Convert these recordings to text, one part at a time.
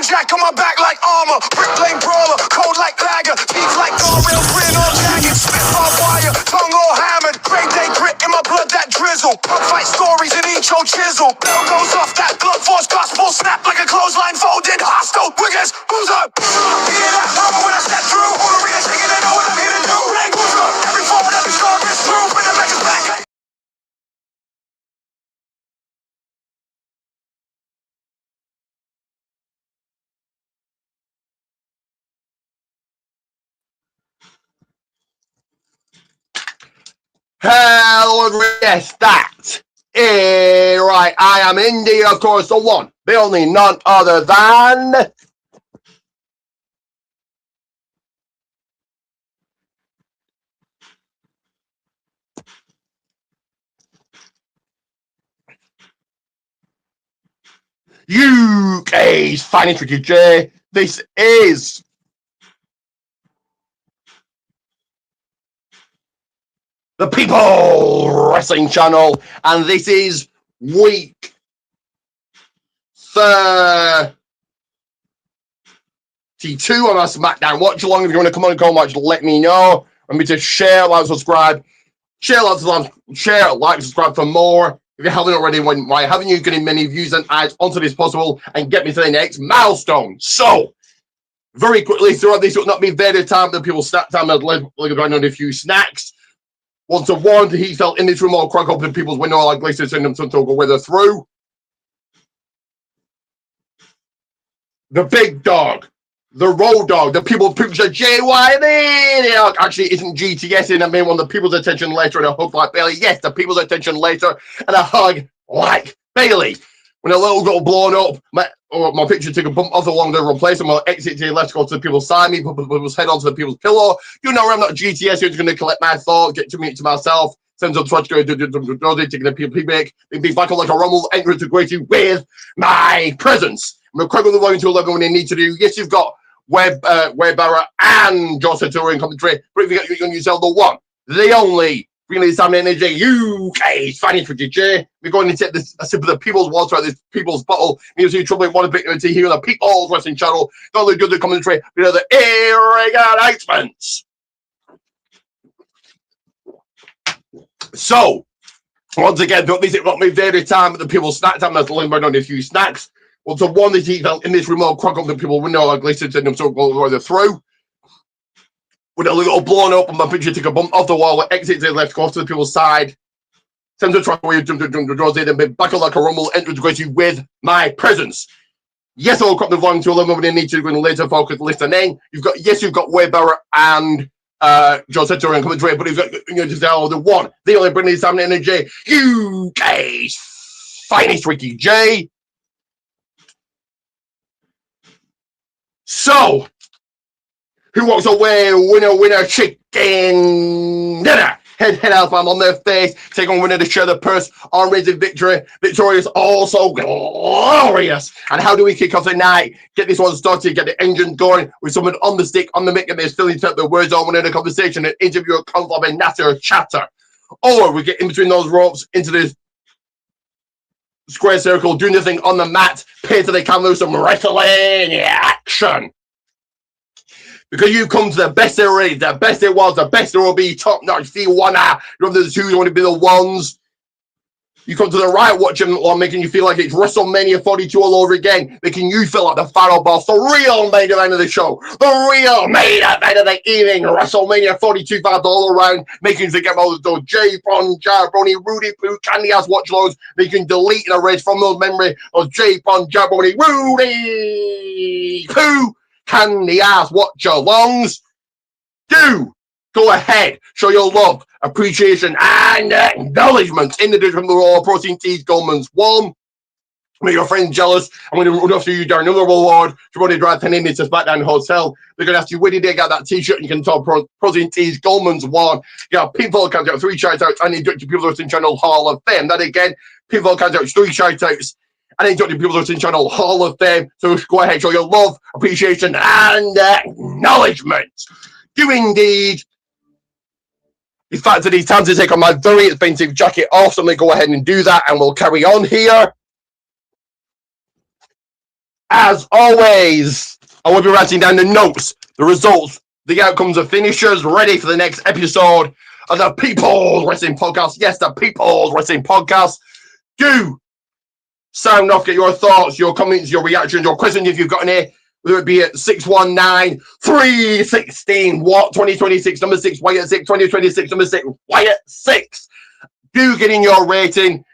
jack on my back like armor. Brick lane brawler, cold like lager. Teeth like Garfield, grin all jagged. Spit barbed wire, tongue all hammered. Great day grit in my blood that drizzle. Pug fight stories in each old chisel. Bell goes off, that blood force gospel. Snap like a clothesline folded. Hostile, wiggers, who's up? Hear that hammer when I step through. All the readers thinking they know what I'm here to do. Blank, who's up? Every forward, every score is through. Bring the matches back. Hello, yes, that is right. I am Indy, of course, the one, the only, none other than UK's finest Ricky J. This is the People Wrestling Channel, and this is week 32 on our SmackDown. Watch along if you want to come on and call match, let me know. Remember to share, like, subscribe. Share, like, subscribe for more. If you haven't already, why haven't you? Getting many views and ads onto this possible and get me to the next milestone. So, very quickly, throughout this will not be very time that people snack time. I'd like on a few snacks. 1-to-1, he fell in this room all crack open people's window like Glacier send them to go weather through. The big dog, the road dog, the people said JYD actually isn't GTS in. I mean, want the people's attention later and a hug like Bailey. Yes, the people's attention later and a hug like Bailey. When a little got blown up, my picture took a bump off along the replacement. I'll exit to the left, go to the people's side, me, put people's head onto the people's pillow. You know, I'm not GTS, you're just going to collect my thoughts, get to me to myself, send up to taking a PB, be back on like a rumble, enter to greet you with my presence. I'm going to crack on the volume to 11 when you need to do. Yes, you've got Wwe Barrett and Joe Satori in commentary, but if you're going to use the one, the only, bringing this time energy, UK's finest for DJ. We're going to take this a sip of the people's water at this people's bottle. Means you trouble want to pick to here on the People's Wrestling Channel. Not only do the commentary, but the announcements. So, once again, don't miss it. Not my very time at the people's snack time. That's limbered on a few snacks. 1-to-1, this heat felt in this remote crack up the people window like Glacier send them so go through. With a little blown up and my picture took a bump off the wall, exit to the left, go to the people's side. Send to try where you jump the draws in and be back on like a rumble, entrance greet you with my presence. Yes, I'll crop the volume to 11 when they need to go in later focus listening. You've got Wwe Barrett and Joe Satori and commentary, but you've got the one, the only bringing this time energy, UK's finest Ricky J. So, who walks away winner chicken dinner? Head out, man, on their face. Take on winner to share the purse. On raising victory. Victorious, also glorious. And how do we kick off the night? Get this one started. Get the engine going with someone on the stick, on the mic, and they're filling out the words on winning a conversation, an interview, a confab, and natter, chatter. Or we get in between those ropes into this square circle, doing the thing on the mat. Pay to the camera, some wrestling action. Because you've come to the best there is, the best there was, the best there will be, top notch, the one. You're the two, you want to be the ones. You come to the right watching one, making you feel like it's WrestleMania 42 all over again, making you feel like the final boss, the real main event of the show, the real main event of the evening, WrestleMania 42 vibes all around, making you forget about those J-Pon, Jabroni, Rudy Poo, Candy Ass watch loads, making you delete and erase from those memory of J-Pon, Jabroni, Rudy Poo, Candy Ass watch alongs. Do go ahead, show your love, appreciation, and acknowledgement in the different raw protein teas, Goldman's one. Make your friends jealous. I'm going to run after you down another award. If you want to drive 10 in into SmackDown Hotel, they're going to ask you where did they get that t-shirt, and you can talk protein teas, Goldman's one. You got pinfall count out, 3 shout outs, and induct to People's Wrestling Channel Hall of Fame. That again, pinfall count out, 3 shout outs, and induct to People's Wrestling Channel Hall of Fame. So go ahead, show your love, appreciation, and acknowledgement. Do indeed. In fact, it is time to take on my very expensive jacket off, so I'm going to go ahead and do that, and we'll carry on here. as always, I will be writing down the notes, the results, the outcomes of finishers, ready for the next episode of the People's Wrestling Podcast. Yes, the People's Wrestling Podcast. Do sound off, get your thoughts, your comments, your reactions, your questions if you've got any, whether it be at 619-316 what 2026 number 6 Wyatt 6 2026 number 6 Wyatt 6. Do get in your rating.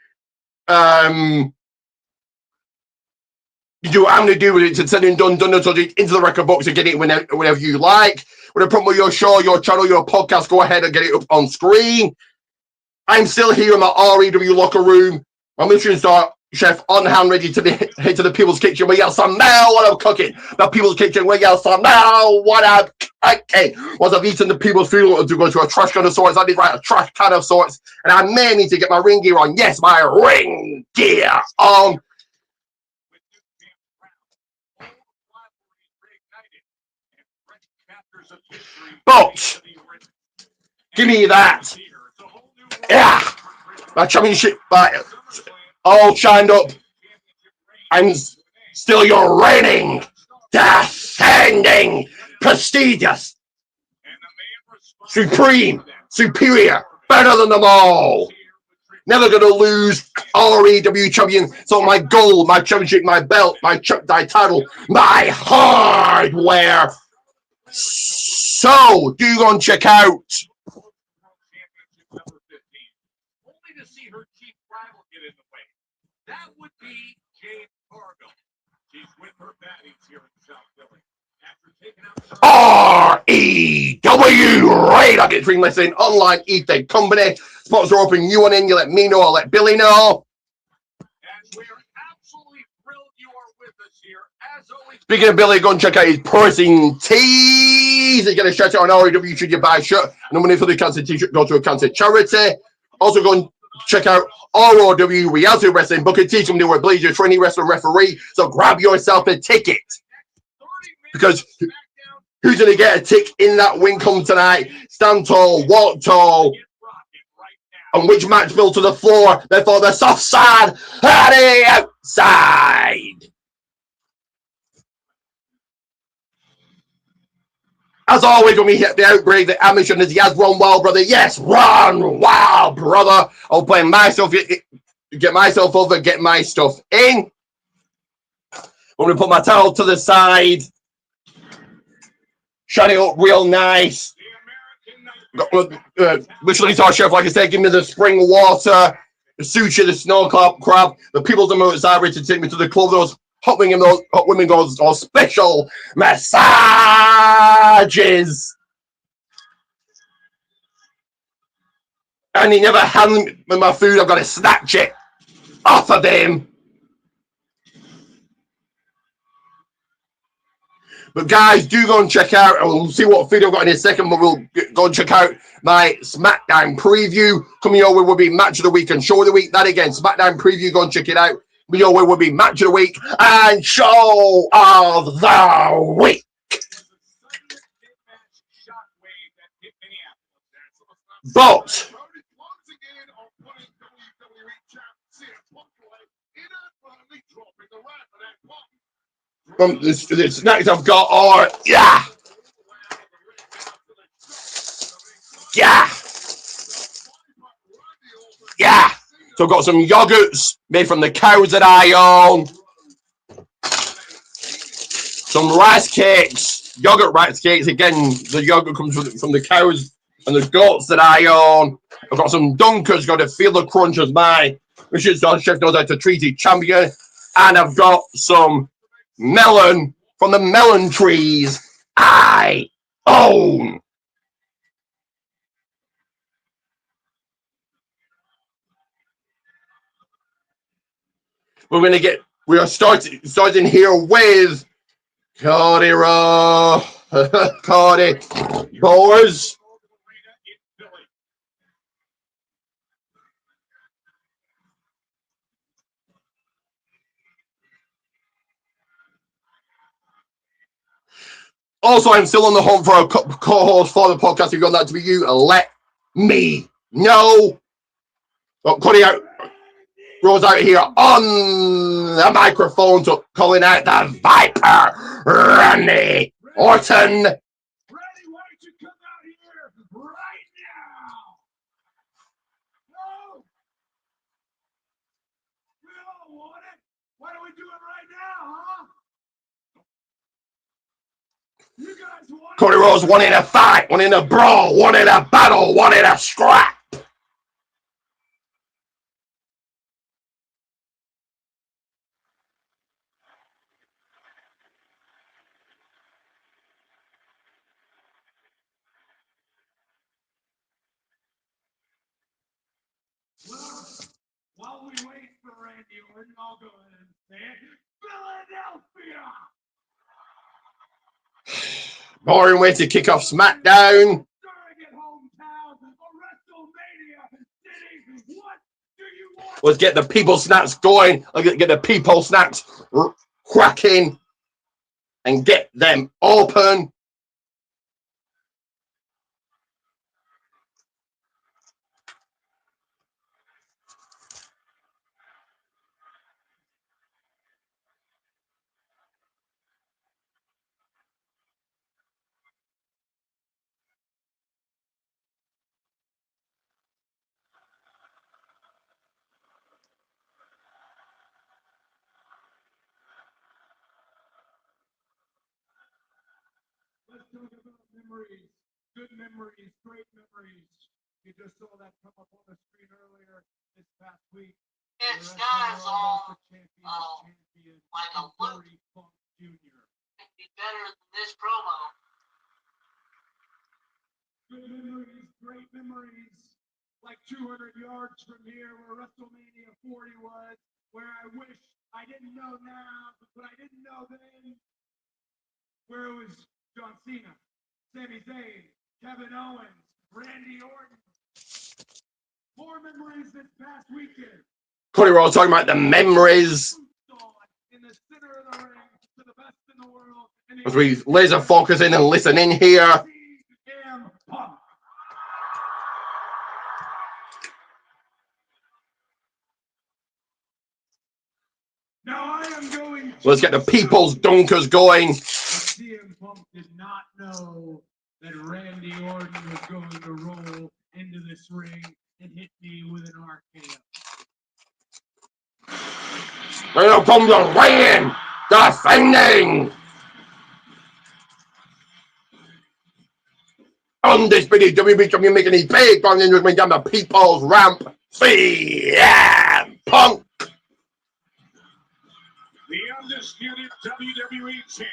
You do what I'm going to do with it. It's said and done into the record box and get it whenever you like. When I promote your show, your channel, your podcast, go ahead and get it up on screen. I'm still here in my REW locker room. My Michelin star chef on hand, ready to head to the People's Kitchen where y'all smell what I'm cooking. The People's Kitchen where y'all smell what I'm cooking. Once I've eaten the People's food, I'll go to a trash can of sorts. I did write a trash can of sorts. And I may need to get my ring gear on. Yes, my ring gear on. But give me that. Yeah. My championship all shined up. I'm still your reigning, defending, prestigious, supreme, superior, better than them all. Never going to lose REW champion. So my goal, my championship, my belt, my title, my hardware. So, do go and check out REW Radar Wrestling Wrestling Online Ethan Company. Spots are open. You want in, you let me know, I'll let Billy know. Speaking of Billy, go and check out his pricing tees. He's going to shout out on REW should you buy a shirt. And the money for the cancer t-shirt go to a cancer charity. Also go and check out ROW Reality Wrestling Booking T Company where Billy's your training wrestler referee. So grab yourself a ticket. Because who's going to get a tick in that win come tonight? Stand tall, walk tall. And which match built to the floor? Therefore the soft side and the outside. As always, when we hit the outbreak, the ambition is yes, run wild, brother. Yes, run wild, brother. I'll play myself, get myself over, get my stuff in. I'm going to put my towel to the side. Shine it up real nice. Michelin star chef, like I said, give me the spring water, the sushi, the snow crab, the people's outside ready to take me to the club. Those hot women goes or special massages. And he never handed me my food. I've got to snatch it off of him. But guys, do go and check out, and we'll see what video I've got in a second, but we'll go and check out my SmackDown preview. Coming your way will be Match of the Week and Show of the Week. That again, SmackDown preview, go and check it out. Your way will be Match of the Week and Show of the Week. But the snacks I've got are yeah. So I've got some yogurts made from the cows that I own. Some rice cakes, yogurt rice cakes. Again, the yogurt comes from the cows and the goats that I own. I've got some Dunkers, got to feel the crunch as my Michelin star chef knows how to treat his champion. And I've got some melon from the melon trees I own. We are starting here with Cody Raw, Cody Boers. Also, I'm still on the hunt for a co-host for the podcast. If you want that to be you, let me know. Oh, Cody out. goes out here on the microphone to calling out the Viper, Randy Orton. Randy, why don't you come out here right now? No. We all want it. Why don't we do it right now, huh? You guys want Cody Rhodes wanted a fight, wanted a brawl, wanted a battle, wanted a scrap. Well, while we wait for Randy Orton, I'll go ahead and say it. Philadelphia! Boring way to kick off SmackDown. Surrogate hometown of WrestleMania City. What do you want? Let's get the people snacks going. Let's get the people snacks cracking and get them open. Let's talk about memories. Good memories, great memories. You just saw that come up on the screen earlier this past week. It's guys all champion, like a look. Funk Jr. It'd be better than this promo. Good memories, great memories. Like 200 yards from here where WrestleMania 40 was, where I wish I didn't know now, but I didn't know then. Where it was John Cena, Sami Zayn, Kevin Owens, Randy Orton. More memories this past weekend. Cody Rhodes talking about the memories In the center of the ring to the best in the world. as we laser focus in and listen in here. CM Punk. Now I am going to Let's get the people's dunkers going. CM Punk did not know that Randy Orton was going to roll into this ring and hit me with an RKO. Here comes the reign, defending, undisputed WWE Champion making his big going down the people's ramp. CM Punk. The undisputed WWE champ.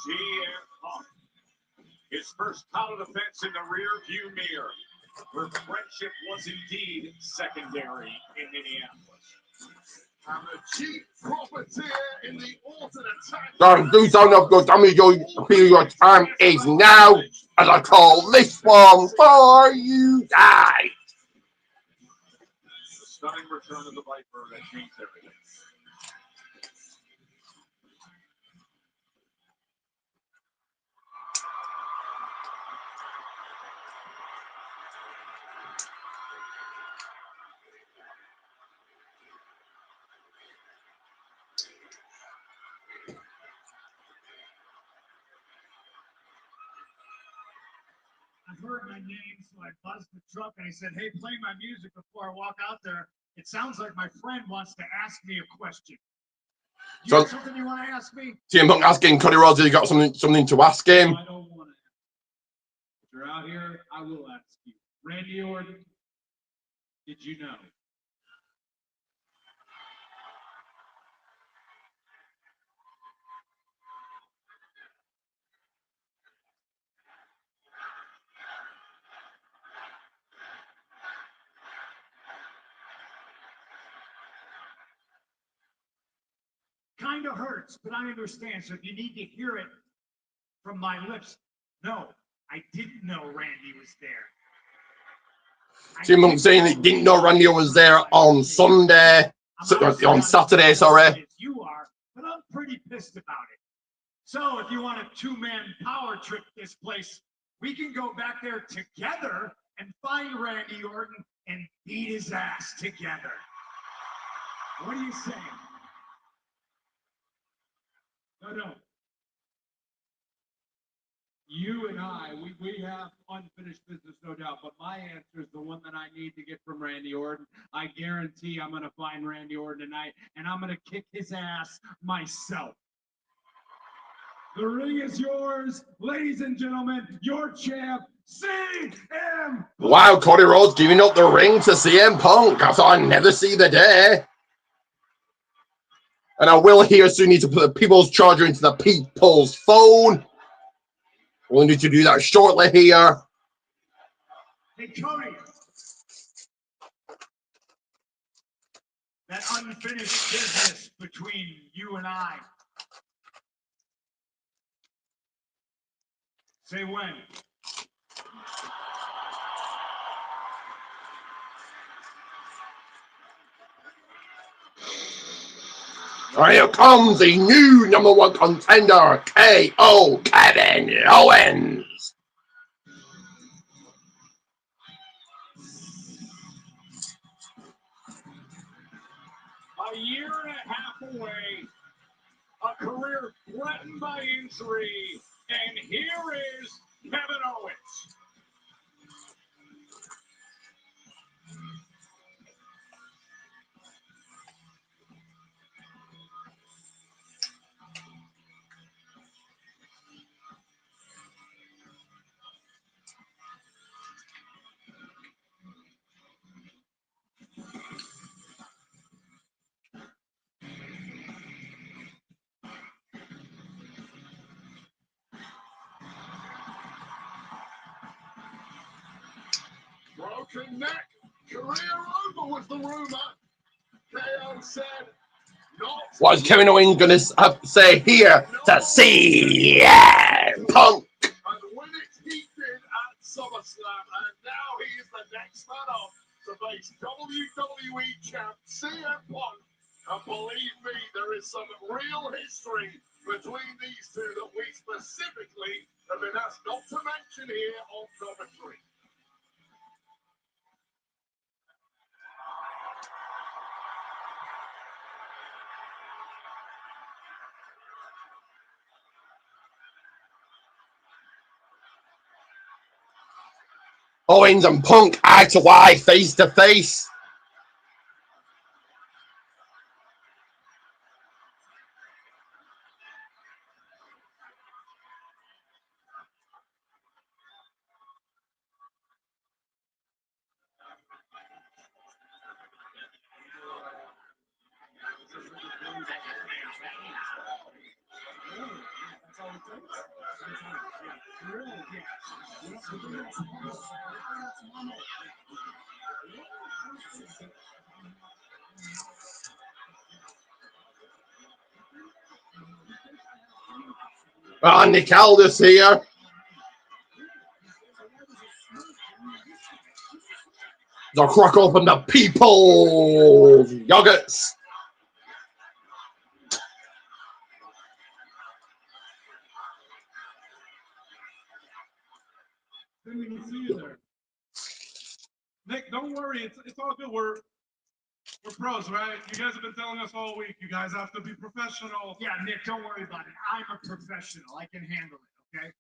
CM Punk. His first title defense in the rear view mirror, where friendship was indeed secondary in Minneapolis. I'm the chief profiteer in the alternate attack. Don't do so enough good. Your time is now, as I call this one for you guys. The stunning return of the Viper that changed everything. I heard my name, so I buzzed the truck and I said, "Hey, play my music before I walk out there. It sounds like my friend wants to ask me a question. You got something you want to ask me?" CM Punk asking Cody Rhodes if he got something to ask him. No, I don't want to. If you're out here, I will ask you. Randy Orton, did you know? Kind of hurts, but I understand. So if you need to hear it from my lips, no, I didn't know Randy was there. CM Punk saying he didn't know Randy was there on Sunday, on Saturday, sorry. You are, but I'm pretty pissed about it. So if you want a two-man power trip this place, we can go back there together and find Randy Orton and beat his ass together. What are you saying? No. You and I, we have unfinished business, no doubt, but my answer is the one that I need to get from Randy Orton. I guarantee I'm going to find Randy Orton tonight, and I'm going to kick his ass myself. The ring is yours, ladies and gentlemen, your champ, CM. Wow, Cody Rhodes giving up the ring to CM Punk. I thought I'd never see the day. And I will here soon need to put the people's charger into the people's phone. We'll need to do that shortly here. Hey, Cody. That unfinished business between you and I. Say when. Here comes the new #1 contender, KO Kevin Owens. A year and a half away, a career threatened by injury, and here is Kevin Owens. Broken neck, career over was the rumor. KO said, not. What's Kevin Owens going to say here to CM Punk? And when it's he did at SummerSlam, and now he is the next man up to face WWE champ CM Punk. And believe me, there is some real history between these two that we specifically have been asked not to mention here on commentary. Owens and Punk eye to eye, face to face. Nick Aldis here. The crack open the people's yogurts. Didn't even see you there. Nick, don't worry. It's all good. We're pros, right? You guys have been telling us all week. You guys have to be professional. Yeah, Nick, don't worry about it. I'm a professional. I can handle it, okay?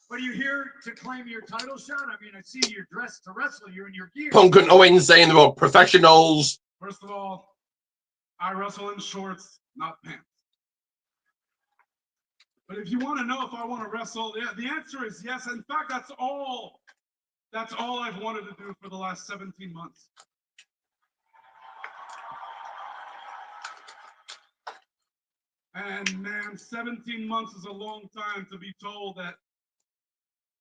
But are you here to claim your title shot? I mean, I see you're dressed to wrestle. You're in your gear. Punk and Owens saying they were professionals. First of all, I wrestle in shorts, not pants. But if you want to know if I want to wrestle, yeah, the answer is yes. In fact, that's all I've wanted to do for the last 17 months. And man, 17 months is a long time to be told that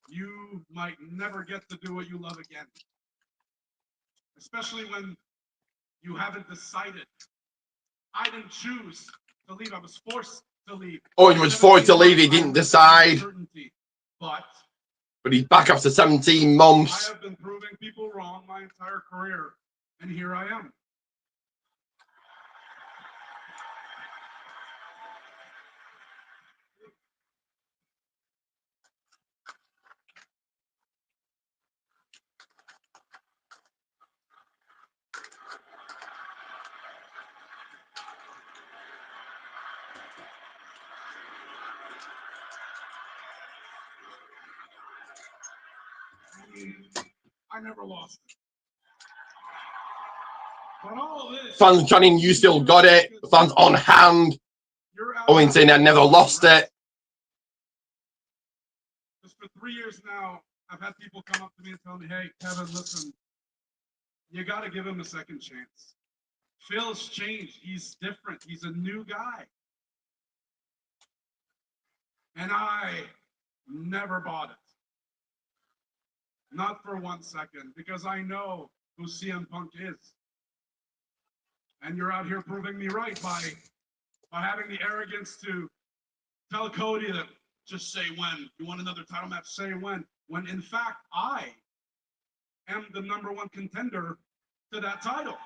you might never get to do what you love again. Especially when you haven't decided. I didn't choose to leave. I was forced to leave. Owens was forced to leave. He didn't decide. But he's back after 17 months. I have been proving people wrong my entire career. And here I am. mean, I never lost it. But all this, Fans chanting, "You still got it." Fans on hand. Owens saying, "I never lost it." Just for 3 years now, I've had people come up to me and tell me, "Hey, Kevin, listen, you got to give him a second chance. Phil's changed. He's different. He's a new guy." And I never bought it. Not for 1 second, because I know who CM Punk is. And you're out here proving me right by having the arrogance to tell Cody that just say when. You want another title match, say when. When in fact, I am the #1 contender to that title.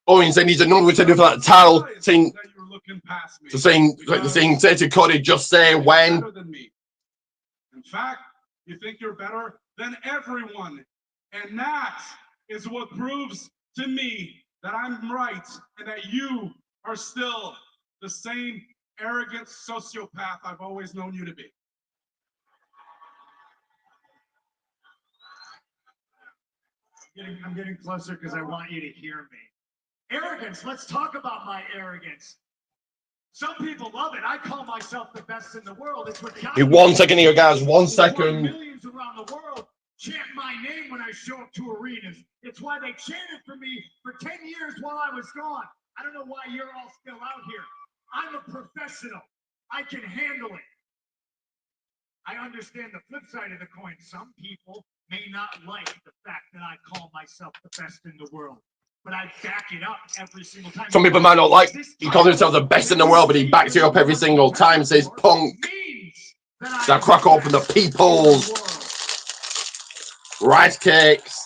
Owens saying he's a number 1 contender for that title. Saying, that you were looking past me. say to Cody, just say when. Better than me. In fact, you think you're better than everyone. And that is what proves to me that I'm right and that you are still the same arrogant sociopath I've always known you to be. I'm getting closer because I want you to hear me. Arrogance, let's talk about my arrogance. Some people love it. I call myself the best in the world. It's what Hey, 1 second here, guys. 1 second. Millions around the world chant my name when I show up to arenas. It's why they chanted for me for 10 years while I was gone. I don't know why you're all still out here. I'm a professional. I can handle it. I understand the flip side of the coin. Some people may not like the fact that I call myself the best in the world, but I back it up every single time. Some people might not like he calls himself the best in the world, but he backs it up every single time. Says Punk. That crack open the people's rice cakes.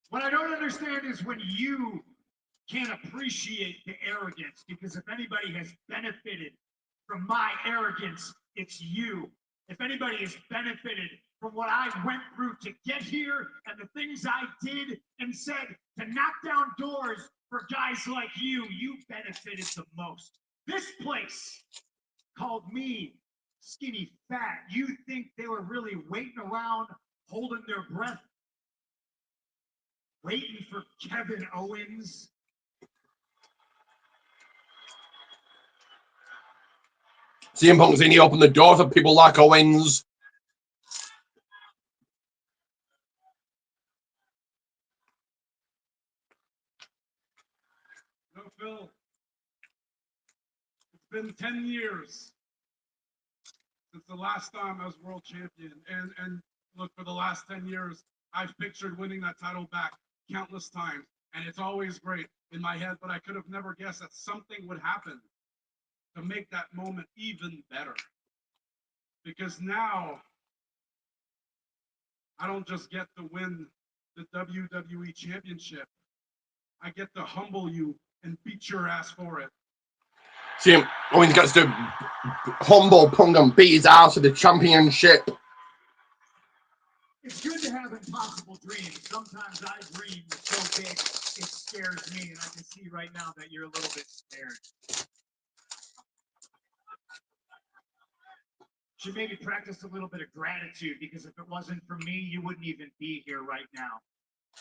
What I don't understand is when you can't appreciate the arrogance, because if anybody has benefited from my arrogance, it's you. If anybody has benefited from what I went through to get here and the things I did and said to knock down doors for guys like you, you benefited the most. This place called me skinny fat. You think they were really waiting around, holding their breath, waiting for Kevin Owens? CM Punk's in, he opened the door for people like Owens. No, Phil. It's been 10 years since the last time I was world champion. And look, for the last 10 years, I've pictured winning that title back countless times. And it's always great in my head, but I could have never guessed that something would happen to make that moment even better. Because now, I don't just get to win the WWE Championship. I get to humble you and beat your ass for it. CM Owens gets to humble Punk and beat his ass for the championship. It's good to have impossible dreams. Sometimes I dream so big, it scares me, and I can see right now that you're a little bit scared. Should maybe practice a little bit of gratitude, because if it wasn't for me, you wouldn't even be here right now.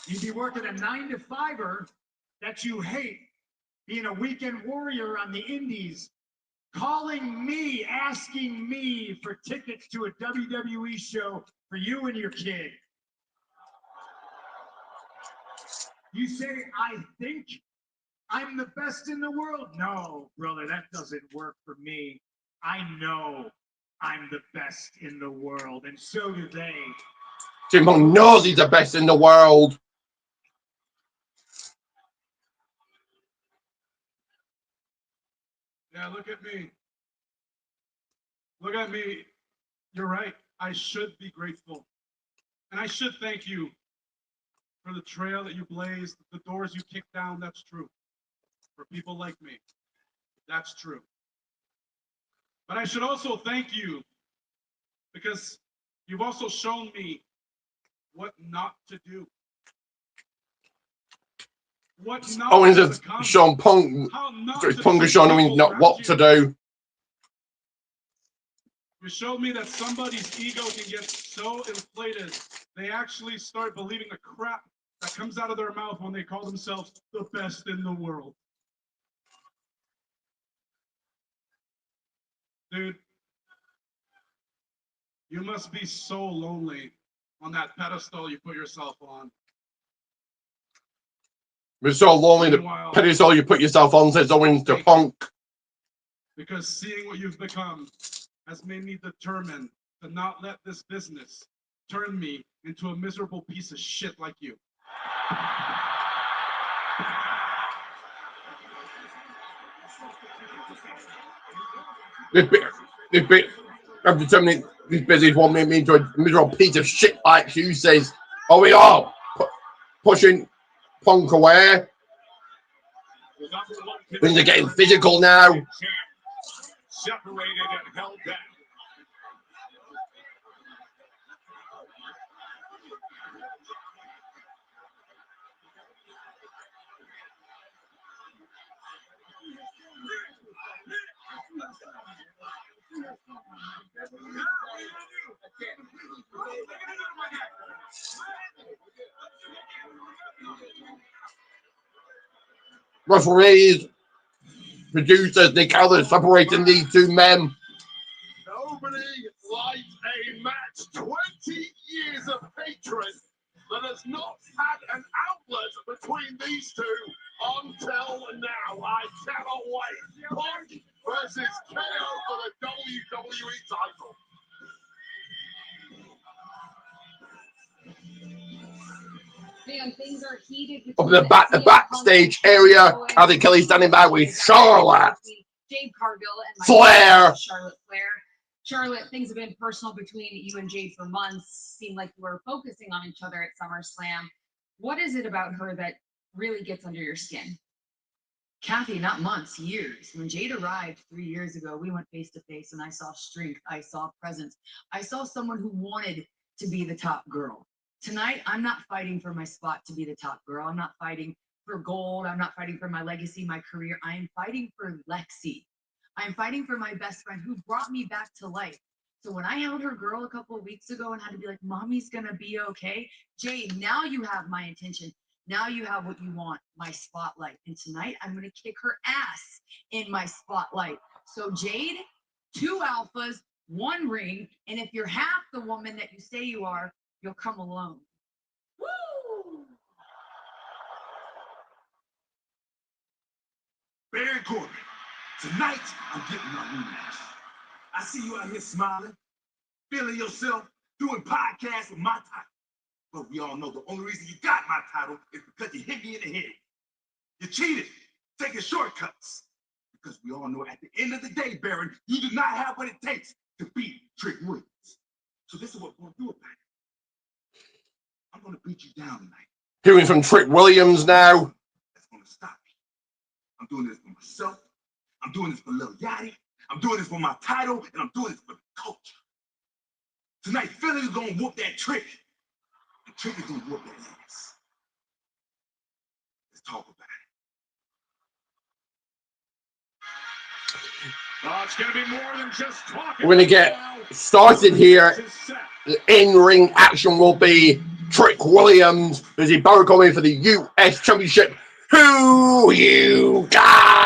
You'd be working a 9-to-5er that you hate, being a weekend warrior on the indies, calling me, asking me for tickets to a WWE show for you and your kid. You say, I think I'm the best in the world. No, brother, that doesn't work for me. I know I'm the best in the world, and so do they. CM Punk knows he's the best in the world. Yeah, look at me. Look at me. You're right. I should be grateful. And I should thank you for the trail that you blazed, the doors you kicked down. That's true. For people like me, that's true. But I should also thank you because you've also shown me what not to do. what Owens not to has become, shown Punk. how not So to Punk has treat shown Owens people not around what you. to do. You showed me that somebody's ego can get so inflated, they actually start believing the crap that comes out of their mouth when they call themselves the best in the world. Dude, you must be so lonely on that pedestal you put yourself on. It's so lonely Meanwhile, the pedestal you put yourself on, says Owens to Punk. because seeing what you've become has made me determined to not let this business turn me into a miserable piece of shit like you. I'm determined this business won't make me into a miserable piece of shit like you, says OER, pushing Punk away. Things are getting physical now. Separated and held back. Referees, producers, Nick Others separating these two men. Nobody likes a match. 20 years of hatred that has not had an outlet between these two until now. I cannot wait. Punk versus KO for the WWE title. Man, things are heated. Up in the backstage area, Adam Kelly standing by with Charlotte. Jade Cargill and Flair. Charlotte Flair. Charlotte, things have been personal between you and Jade for months. Seemed like you were focusing on each other at SummerSlam. What is it about her that really gets under your skin? Kathy, not months, years. When Jade arrived 3 years ago, we went face to face and I saw strength. I saw presence. I saw someone who wanted to be the top girl. Tonight, I'm not fighting for my spot to be the top girl. I'm not fighting for gold. I'm not fighting for my legacy, my career. I am fighting for Lexi. I'm fighting for my best friend who brought me back to life. So when I held her girl a couple of weeks ago and had to be like, Mommy's gonna be okay. Jade, now you have my attention. Now you have what you want, my spotlight. And tonight I'm gonna kick her ass in my spotlight. So Jade, 2 alphas, 1 ring. And if you're half the woman that you say you are, you'll come alone. Woo! Baron Corbin, tonight I'm getting my rematch. I see you out here smiling, feeling yourself, doing podcasts with my title. But we all know the only reason you got my title is because you hit me in the head. You cheated, taking shortcuts. Because we all know at the end of the day, Baron, you do not have what it takes to beat Trick Williams. So this is what we're going to do about it. I'm going to beat you down tonight. Hearing from Trick Williams now. That's going to stop me. I'm doing this for myself. I'm doing this for Lil Yachty. I'm doing this for my title, and I'm doing this for the culture. Tonight, Philly's going to whoop that Trick. And Trick is going to whoop that ass. Let's talk about it. Oh, it's going to be more than just talking. We're going to get started here. The in-ring action will be Trick Williams as he barrel coming for the US Championship. Who you got?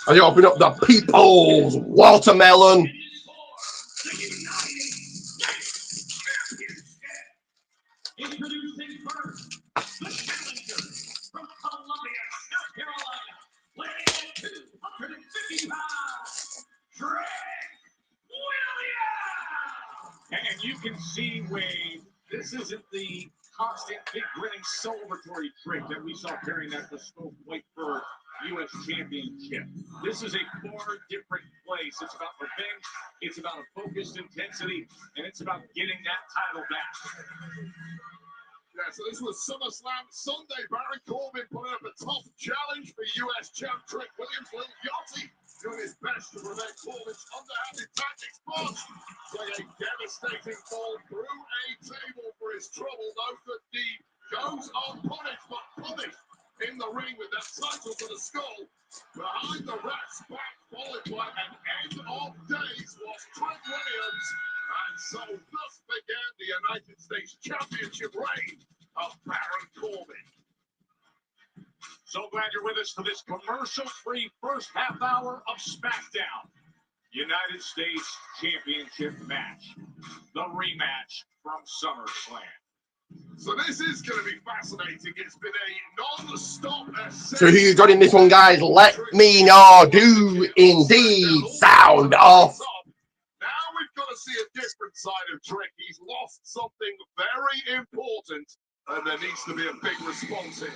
As they open up the People's Watermelon. Introducing first, the challenger from Columbia, South Carolina, weighing at 250 pounds, Trick Williams! And you can see, Wade, this isn't the constant, big, grinning, celebratory Trick that we saw carrying that bespoke white fur U.S. Championship. This is a far different place. It's about revenge, it's about a focused intensity, and it's about getting that title back. Yeah, so this was SummerSlam Sunday. Baron Corbin putting up a tough challenge for US champ Trick Williams. Lil Yachty doing his best to prevent Corbin's underhanded tactics. But it's like a devastating fall through a table for his trouble. No good deed goes unpunished, but punished in the ring with that title to the skull. Behind the rat's back, followed by an end of days, was Trick Williams. And so thus began the United States Championship reign of Baron Corbin. So glad you're with us for this commercial-free first half hour of SmackDown. United States Championship match. The rematch from SummerSlam. So this is going to be fascinating. It's been a non-stop ascent. So who you got in this one, guys? Let me know. Do indeed sound off. Now we've got to see a different side of Trick. He's lost something very important, and there needs to be a big response here.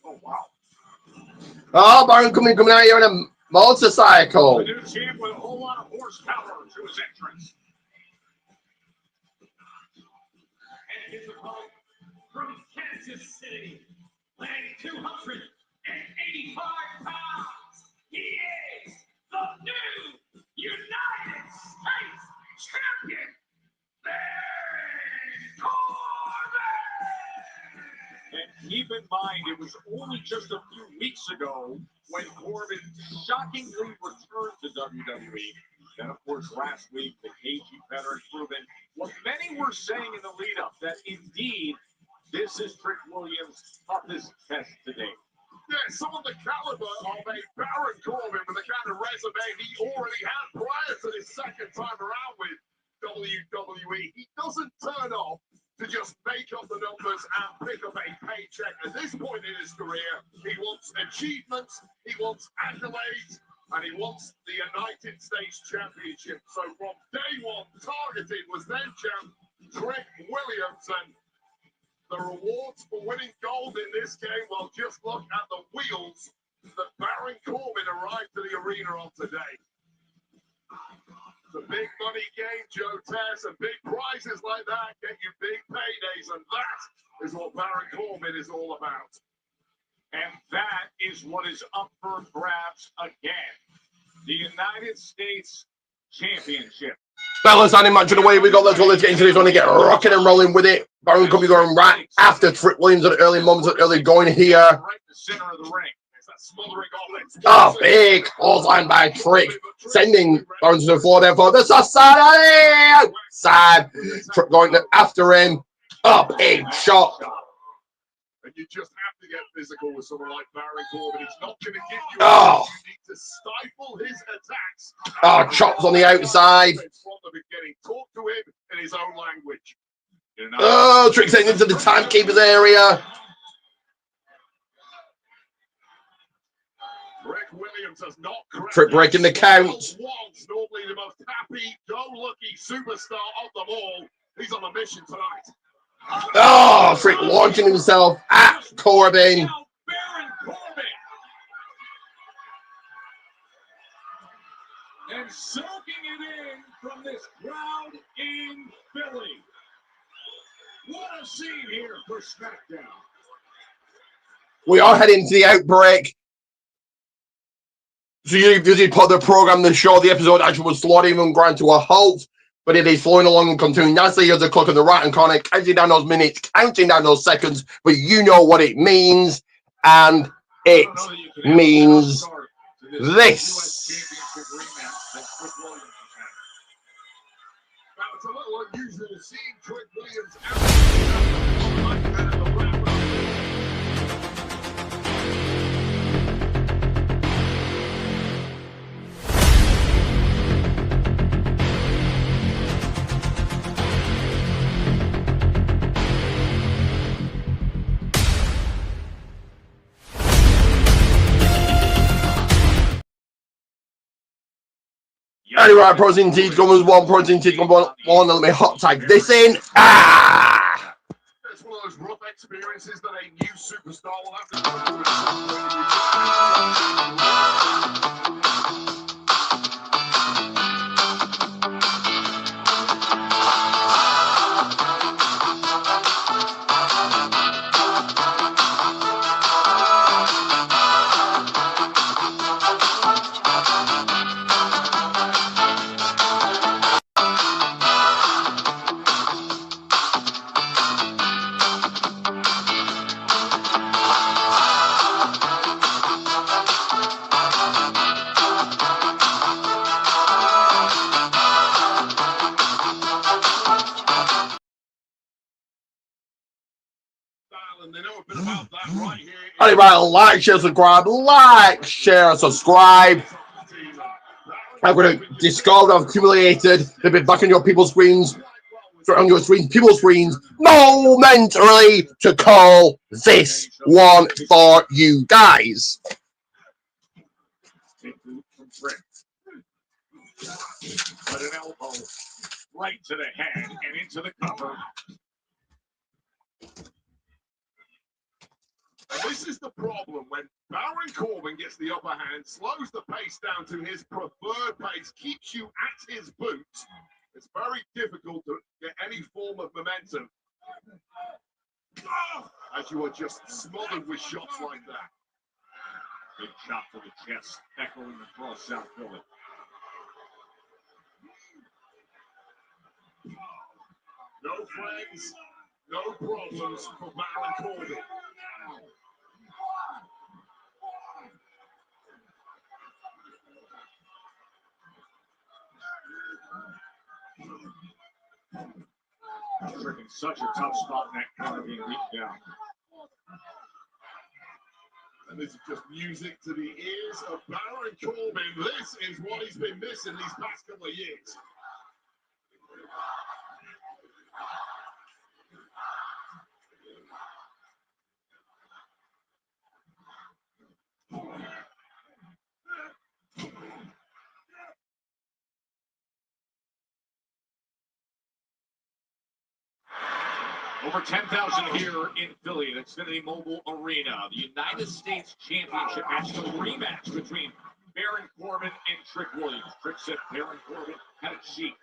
Oh, wow. Oh, Baron coming out here in a motorcycle. The new champ with a whole lot of horsepower to his entrance. And his opponent from Kansas City, weighing 285 pounds, he is the new United States Champion, Baron Corbin! And keep in mind, it was only just a few weeks ago when Corbin shockingly returned to WWE. Then, of course, last week, the KG veteran proven what many were saying in the lead-up, that indeed, this is Trick Williams' toughest test today. Yeah, some of the caliber of a Baron Corbin with the kind of resume he already had prior to his second time around with WWE. He doesn't turn off to just make up the numbers and pick up a paycheck. At this point in his career, he wants achievements, he wants accolades, and he wants the United States Championship. So from day one, targeted was then champ Trick Williams, and the rewards for winning gold in this game, well, just look at the wheels that Baron Corbin arrived to the arena on today. It's a big money game, Joe Tess, and big prizes like that get you big paydays, and that is what Baron Corbin is all about. And that is what is up for grabs again. The United States Championship. Fellas, standing match of the way we got. Let's get into this one and get rocking and rolling with it. Baron Corbin going right after Trick Williams at the early moments, early going here. Right in the center of the ring. Smothering Oh, big clothesline by Trick, sending Baron to the floor there for the side. Trick going after him. Oh, big shot. And you just have to get physical with someone like Baron Corbin. He's not going to give you. Oh. You need to stifle his attacks. Oh, chops on the outside. From the beginning, talk to him in his own language. Oh, Trick sending into the timekeeper's area. Trick Williams has not Trick breaking the count. Normally the most happy-go-lucky superstar of them all. He's on a mission tonight. Oh, Trick launching himself at Corbin. Baron Corbin. And soaking it in from this crowd in Philly. What a scene here for SmackDown. We are heading to the outbreak. So you did put the program, the show, the episode actually was slowed even grind to a halt, but it is flowing along and continuing nicely as the clock in the right hand corner, counting down those minutes, counting down those seconds, but you know what it means, and it means this. Now, it's a little unusual seeing Trick Williams out. Anyway, protein teeth comes one, protein teeth comes one, let me hot tag this in. Ah! It's one of those rough experiences that a new superstar will have to and they know a bit about that right here. Anyway, like, share, subscribe, like, share, subscribe. I'm going to discard, I've accumulated. They've been back on your people's screens, on your screens, people's screens, momentarily to call this one for you guys. But an elbow right to the head and into the cover. And this is the problem when Baron Corbin gets the upper hand, slows the pace down to his preferred pace, keeps you at his boot. It's very difficult to get any form of momentum as you are just smothered with shots like that. Big shot to the chest, echoing across South Philly. No friends, no problems for Baron Corbin. Freaking such a tough spot in that corner being beaten down. And this is just music to the ears of Baron Corbin. This is what he's been missing these past couple of years. Over 10,000 here in Philly at Xfinity Mobile Arena. The United States Championship match, the rematch between Baron Corbin and Trick Williams. Trick said Baron Corbin had a cheat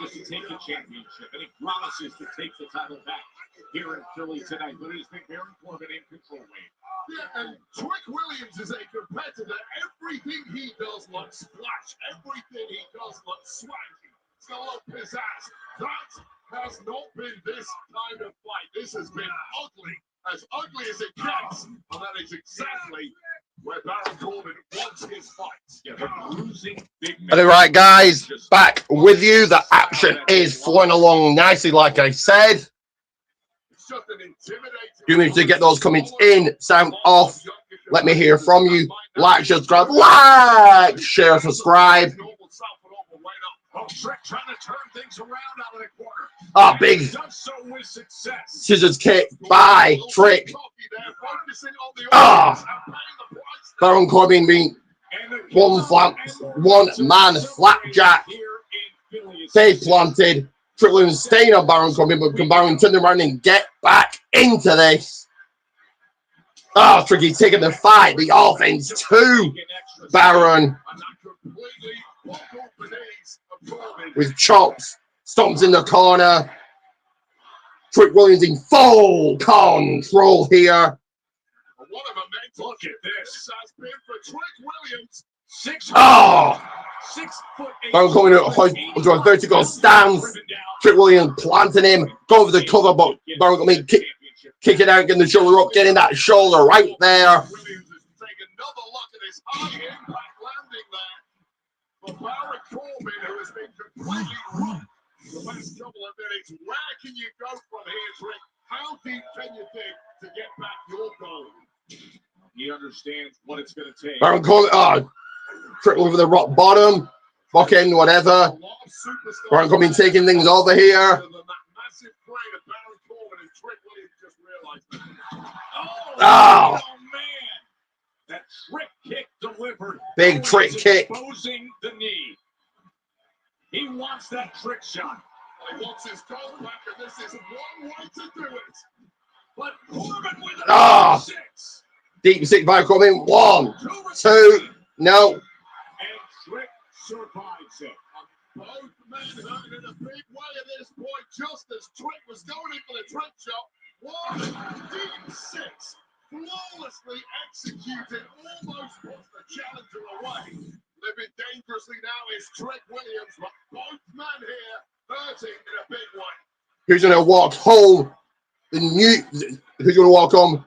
just to take the championship, and he promises to take the title back here in Philly tonight. But it has been Baron Corbin in control, Wade. Yeah, and Trick Williams is a competitor. Everything he does looks splash. Everything he does looks swanky. It's got a little pizzazz. That has not been this kind of fight. This has been ugly as it gets, and that is exactly where Baron Corbin wants his fights. Yeah, the bruising big man. All right, guys, back with you. The action is flowing along nicely, like I said. It's just an intimidating. You need to get those comments in, sound off. Let me hear from you. Like, subscribe, like, share, subscribe. Oh, Trick trying to turn things around out of the corner. Oh, big scissors kick by Trick. Baron Corbin being one man flapjack. Face planted. Trick Williams staying on Baron Corbin, but can Baron turn around and get back into this? Oh, Tricky taking the fight, the offense to Baron. With chops, stomps in the corner. Trick Williams in full control here. Look at this. Has been for Trick Williams. 6 foot 8. Baron coming onto a vertical stance. Trick Williams planting him, going for the cover, but Baron coming kick it out, getting the shoulder up, getting that shoulder right there. Williams is taking another look at his high impact landing there. But Baron Corbin, who has been completely rocked the last couple of minutes, where can you go from here, Trick? How deep can you dig to get back your goal? He understands what it's going to take. Baron Corbin, Trick over the rock bottom, rock end, whatever. Baron Corbin taking things over here. Oh, man. That Trick kick delivered. Big Trick kick. Exposing the knee. He wants that Trick shot. He wants his goal back, and this is one way to do it. But Corbin with Ah. a 6. Deep six by Corbin. 1, 2. No. And Trick survives it. Both men hurt in a big way at this point, just as Trick was going in for the trick shot. 1 deep 6. Flawlessly executed, almost puts the challenger away. Living dangerously now is Trick Williams, but both men here hurting in a big way. Who's going to walk home? Who's going to walk home?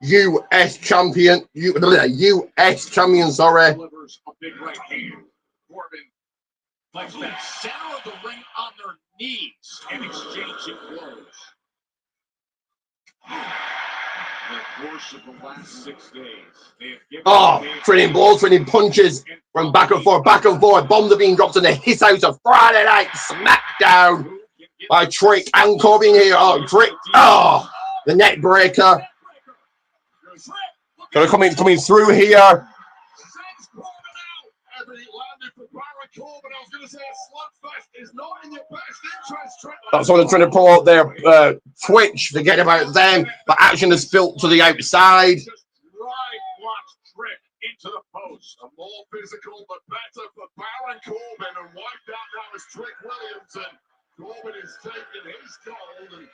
US champion. US champion, sorry. Delivers a big right hand. Corbin likes the center of the ring on their knees and exchanging blows. The course of the last 6 days, they have given trading blows, trading punches from back and forth, back and forth. Bombs are being dropped in the his house of Friday Night Smackdown by Trick and Corbin here. Oh, Trick. Oh, the neck breaker. Gonna coming through here. That's what I'm trying to pull out there. Twitch, forget about them. But action is spilt to the outside. Watch Trick into the post. The more physical, the better for Baron Corbin. And wiped out now is Trick Williams. And Corbin is taking his gold. And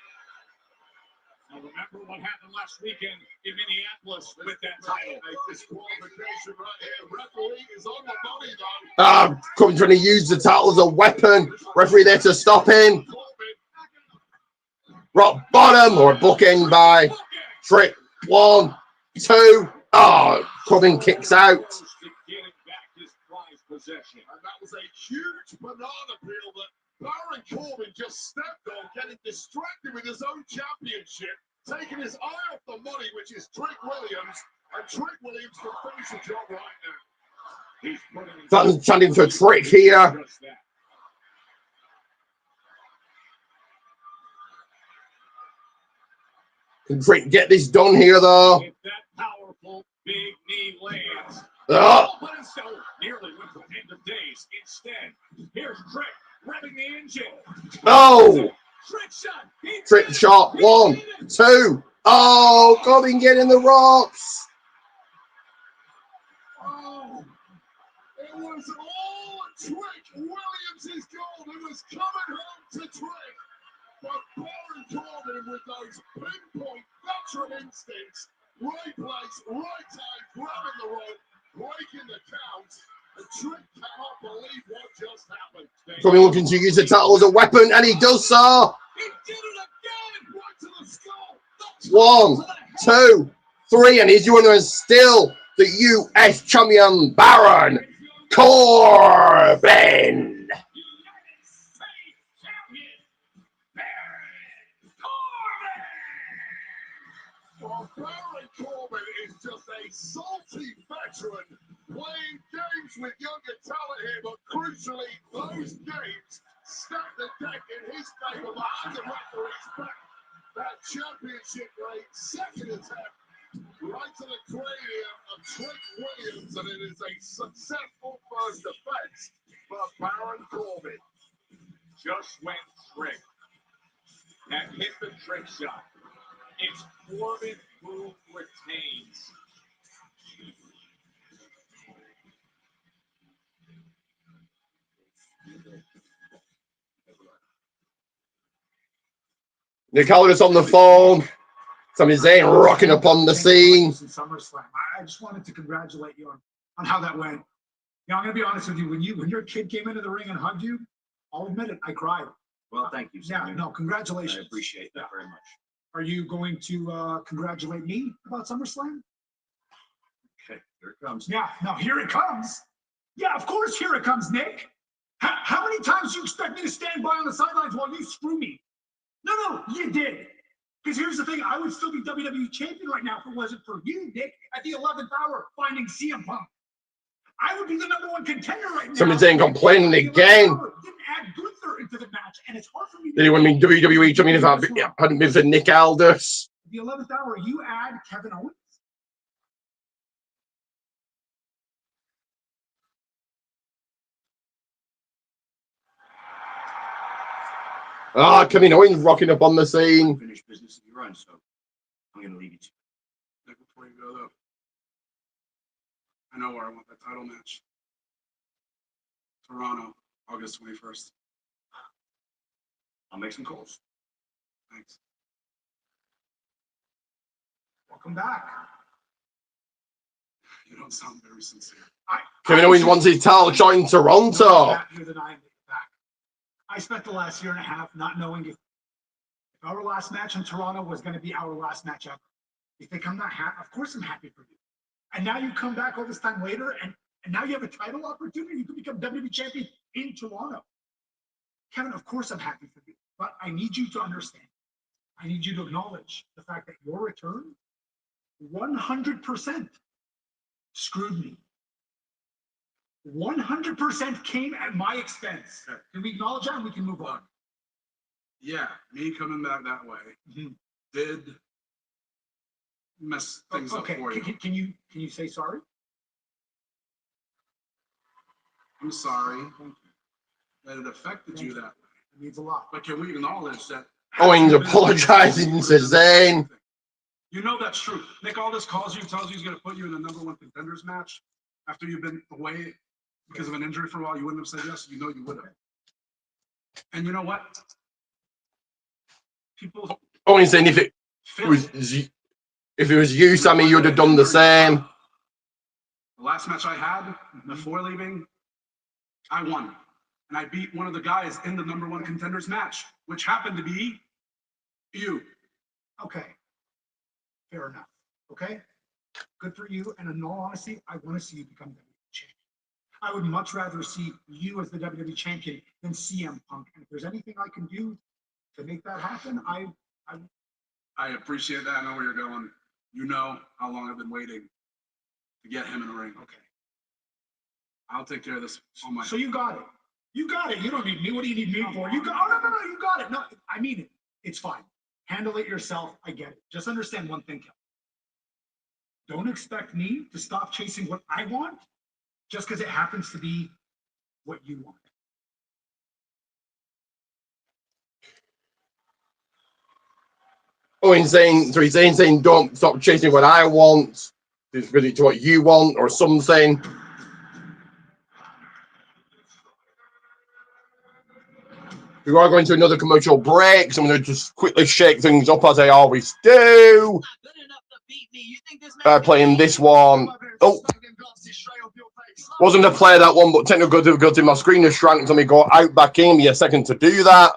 I remember what happened last weekend in Minneapolis with that title. A disqualification right here. Referee is on the money though. Corbin trying to use the title as a weapon. Referee there to stop him. Rock bottom or a bookend by Trick. 1, 2. Oh, Corbin kicks out. And that was a huge banana peel that Baron Corbin just stepped on, getting distracted with his own championship, taking his eye off the money, which is Trick Williams, and Trick Williams can finish the job right now. He's putting Chanting for Trick here. Can Trick get this done here though? If that powerful big knee lands, Oh. but it's so nearly went to end of days. Instead, here's Trick revving the engine. Oh. Trick shot. Trick shot. 1, 2. Oh, Corbin getting the rocks. Oh, it was all Trick Williams' goal. It was coming home to Trick. But Baron Corbin with those pinpoint veteran instincts. Right place, right time, grabbing the rope, breaking the count. And Trick cannot believe what just happened. Corbin looking to use the title as a weapon, and he does so. He did it again! Right to the skull! 1, 2, 3, and he's doing still the US champion Baron Corbin. Well, Baron Corbin is just a salty veteran playing games with younger talent here, but crucially, those games stack the deck in his favor behind the referee's back. That championship rate, second attempt, right to the cranium of Trick Williams, and it is a successful first defense for Baron Corbin. Just went Trick and hit the trick shot. It's Corbin who retains. Nick Aldis on the phone. Sami Zayn rocking up on the scene. SummerSlam. I just wanted to congratulate you on how that went. Yeah, I'm gonna be honest with you. When your kid came into the ring and hugged you, I'll admit it, I cried. Well, thank you. Yeah, no, congratulations. I appreciate that very much. Are you going to congratulate me about SummerSlam? Okay, here it comes. Yeah, no, here it comes. Yeah, of course, here it comes, Nick. How many times do you expect me to stand by on the sidelines while you screw me? No, you did. Because here's the thing, I would still be WWE champion right now if it wasn't for you, Nick, at the 11th hour, finding CM Punk. I would be the #1 contender right now. Sami Zayn complaining again. Didn't add Gunther into the match, and it's hard for me. Did he want me WWE champion if I hadn't been for Nick Aldis? The 11th hour, you add Kevin Owens. Kevin Owens rocking up on the scene. Unfinished business of your own, so I'm going to leave you to. Nick, before you go though, I know where I want that title match. Toronto, August 21st. I'll make some calls. Thanks. Welcome back. You don't sound very sincere. Kevin Owens wants his title shot in Toronto. Happier than I am back. I spent the last year and a half not knowing if our last match in Toronto was going to be our last match ever. You think I'm not happy? Of course I'm happy for you. And now you come back all this time later, and now you have a title opportunity. You could become WWE champion in Toronto. Kevin, of course I'm happy for you, but I need you to understand. I need you to acknowledge the fact that your return 100% screwed me. 100% came at my expense. Can we acknowledge that and we can move on? Yeah, me coming back that way did mess things up for you. Can you say sorry? I'm sorry that it affected you that way. It means a lot. But can we acknowledge that Owens apologizing to Zayn. You know that's true. Nick Aldis calls you, tells you he's going to put you in the #1 contenders match after you've been away because of an injury for a while. You wouldn't have said yes. You know you would have. And you know what? People. Owens saying if it was you, Sammy, you'd have done the same. The last match I had before leaving, I won. And I beat one of the guys in the #1 contenders match, which happened to be you. Okay. Fair enough. Okay. Good for you. And in all honesty, I want to see you become WWE champion. I would much rather see you as the WWE champion than CM Punk. And if there's anything I can do to make that happen, I appreciate that. I know where you're going. You know how long I've been waiting to get him in the ring. Okay. I'll take care of this on my. So you got it. You got it. You don't need me. What do you need me for? You got. Oh no. You got it. No, I mean it. It's fine. Handle it yourself. I get it. Just understand one thing, Kelly. Don't expect me to stop chasing what I want just because it happens to be what you want. Owens saying, don't stop chasing what I want. It's really to what you want or something. We are going to another commercial break, so I'm going to just quickly shake things up as I always do. Playing this one. Oh, wasn't to play that one, but technical difficulty. My screen has shrank, so let me go out back in. Give me a second to do that.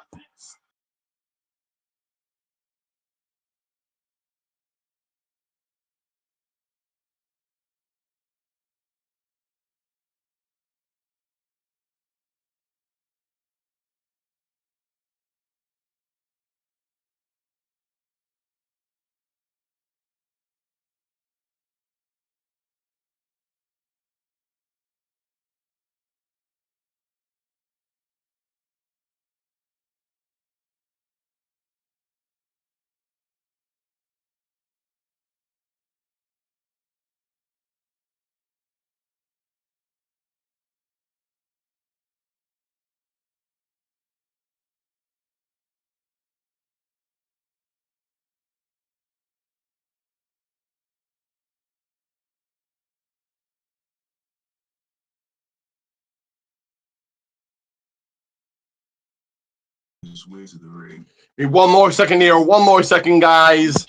Way to the ring. One more second here. One more second, guys.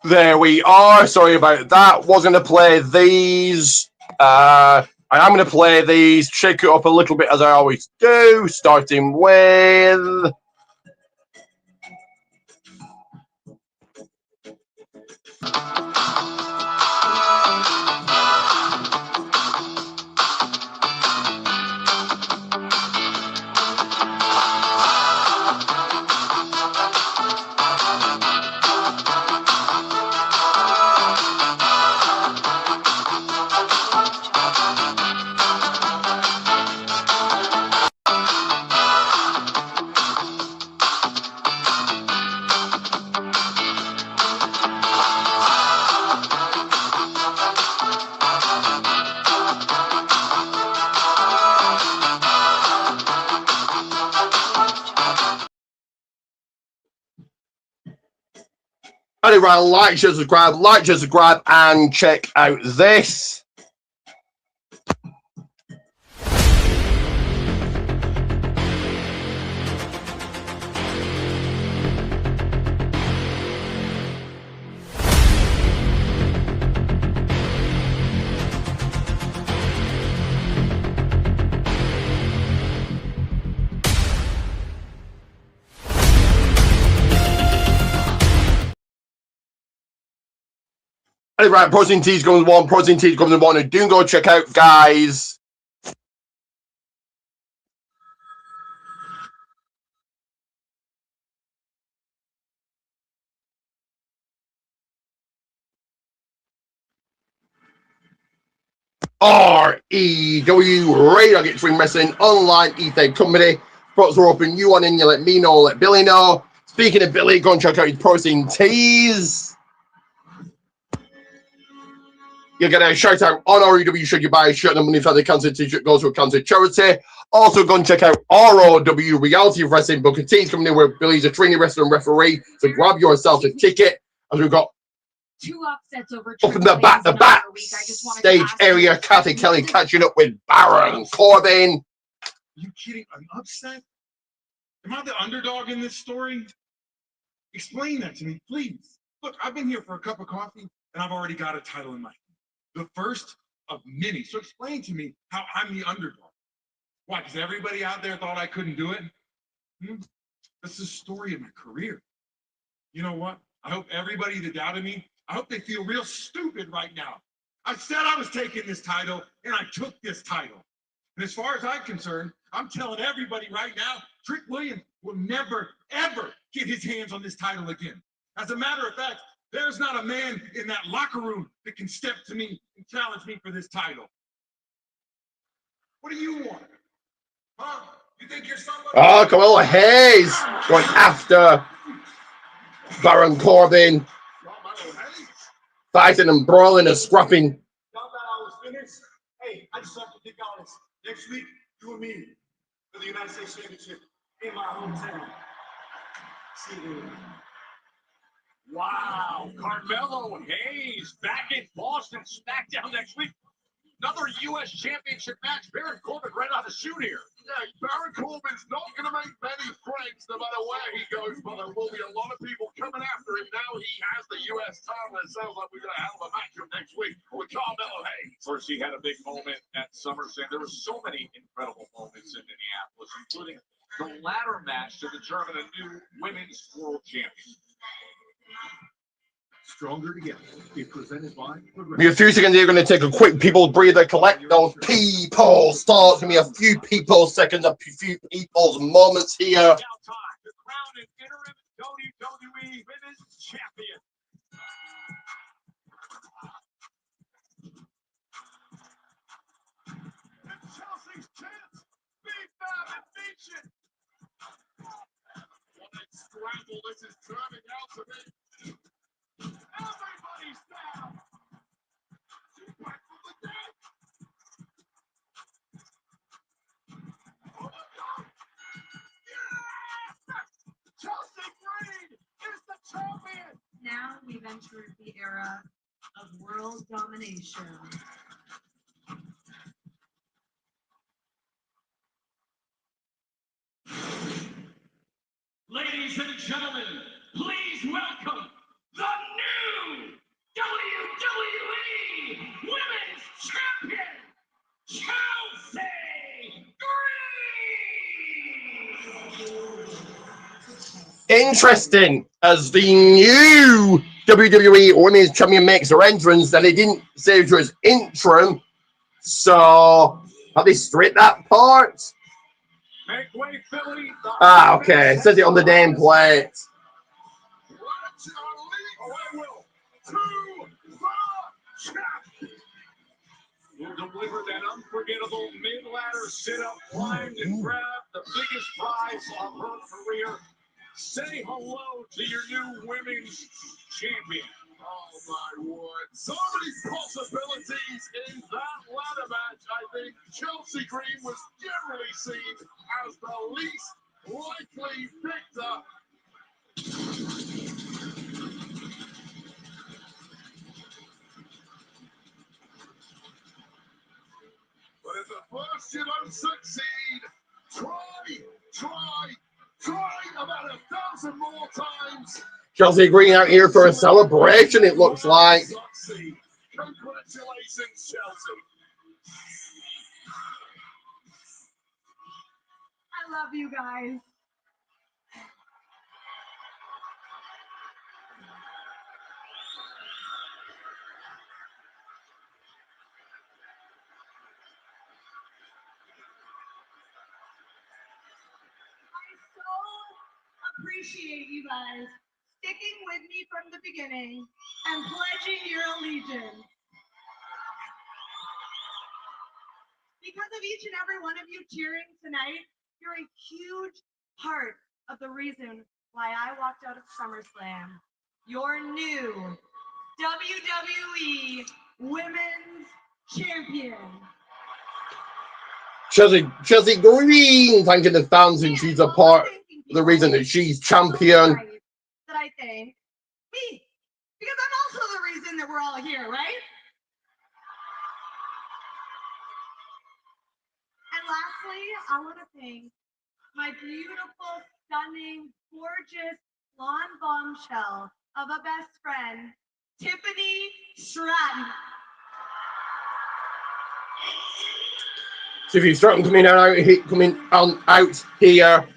There we are. Sorry about that. Wasn't to play these. I am going to play these. Shake it up a little bit as I always do. Starting with. Anyway, like, share, subscribe, and check out this. Right, protein teas comes in one, and do go check out, guys. REW Radio Gets Ring Wrestling Online Ethan Company. Spots are open. You want in, you let me know, let Billy know. Speaking of Billy, go and check out his protein teas. You get a shout out on REW should you buy a shirt, and money for the cancer t-shirt goes to a cancer charity. Also, go and check out ROW Reality of Wrestling Booker T's coming in where Billy's a trainee wrestler and referee. So grab yourself a ticket. As we've got 2 upsets over up in the back stage area, Kathy Kelly catching up with Baron Corbin. You kidding? An upset? Am I the underdog in this story? Explain that to me, please. Look, I've been here for a cup of coffee, and I've already got a title in my hand. The first of many. So explain to me how I'm the underdog. Why? Because everybody out there thought I couldn't do it? That's the story of my career. You know what? I hope everybody that doubted me, I hope they feel real stupid right now. I said I was taking this title, and I took this title. And as far as I'm concerned, I'm telling everybody right now, Trick Williams will never, ever get his hands on this title again. As a matter of fact, there's not a man in that locker room that can step to me and challenge me for this title. What do you want? Huh? You think you're somebody? Oh, Camilla Hayes going after Baron Corbin. Fighting and brawling and scrapping. Y'all thought I was finished? Hey, I just have to be honest. Next week, you and me for the United States Championship in my hometown. See you. Wow, Carmelo Hayes back in Boston, Smackdown next week. Another U.S. Championship match. Baron Corbin right out of the shoot here. Yeah, Baron Corbin's not going to make many friends no matter where he goes, but there will be a lot of people coming after him. Now he has the U.S. title. It sounds like we've got a hell of a matchup next week with Carmelo Hayes. First, he had a big moment at SummerSlam. There were so many incredible moments in Minneapolis, including the ladder match to determine a new women's world champion. Stronger Together is presented by In a few seconds, you're going to take a quick people breather, collect those people starts. Give me a few people seconds, a few people's moments here. Now time to crown an interim WWE Women's Champion. And Chelsea's chance, Big Bad and Nation. What a scramble this is turning out to be. Everybody's down. She's back from the dead. Oh my God! Yes! Chelsea Green is the champion. Now we've entered the era of world domination. Ladies and gentlemen, please welcome the new WWE Women's Champion, Chelsea Green! Interesting, as the new WWE Women's Champion makes her entrance, that they didn't say it was interim. So, have they stripped that part? Make way, Philly. Ah, okay. It says it on the damn plate. Will deliver that unforgettable mid-ladder sit-up, climb and grab the biggest prize of her career. Say hello to your new women's champion. Oh my word. So many possibilities in that ladder match. I think Chelsea Green was generally seen as the least likely victor. you don't succeed, try about 1,000 more times. Chelsea Green out here for a celebration, it looks like. Congratulations, Chelsea. I love you guys. Appreciate you guys sticking with me from the beginning and pledging your allegiance. Because of each and every one of you cheering tonight, you're a huge part of the reason why I walked out of SummerSlam. Your new WWE Women's Champion. Chelsea Green thanking the fans, and she's a part of the reason that she's champion. That I thank me, because I'm also the reason that we're all here, right? And lastly, I want to thank my beautiful, stunning, gorgeous, blonde bombshell of a best friend, Tiffany Stratton. Tiffany Stratton coming out here.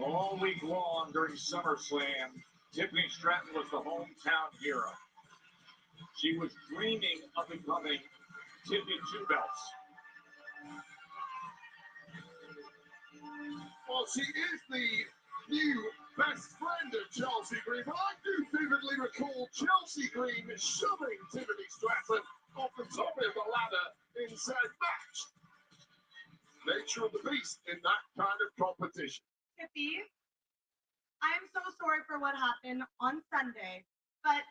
All week long during SummerSlam, Tiffany Stratton was the hometown hero. She was dreaming of becoming Tiffany Two Belts. Well, she is the new best friend of Chelsea Green, but I do vividly recall Chelsea Green shoving Tiffany Stratton off the top of the ladder in said match. Nature of the beast in that kind of competition. Tiffy, I'm so sorry for what happened on Sunday, but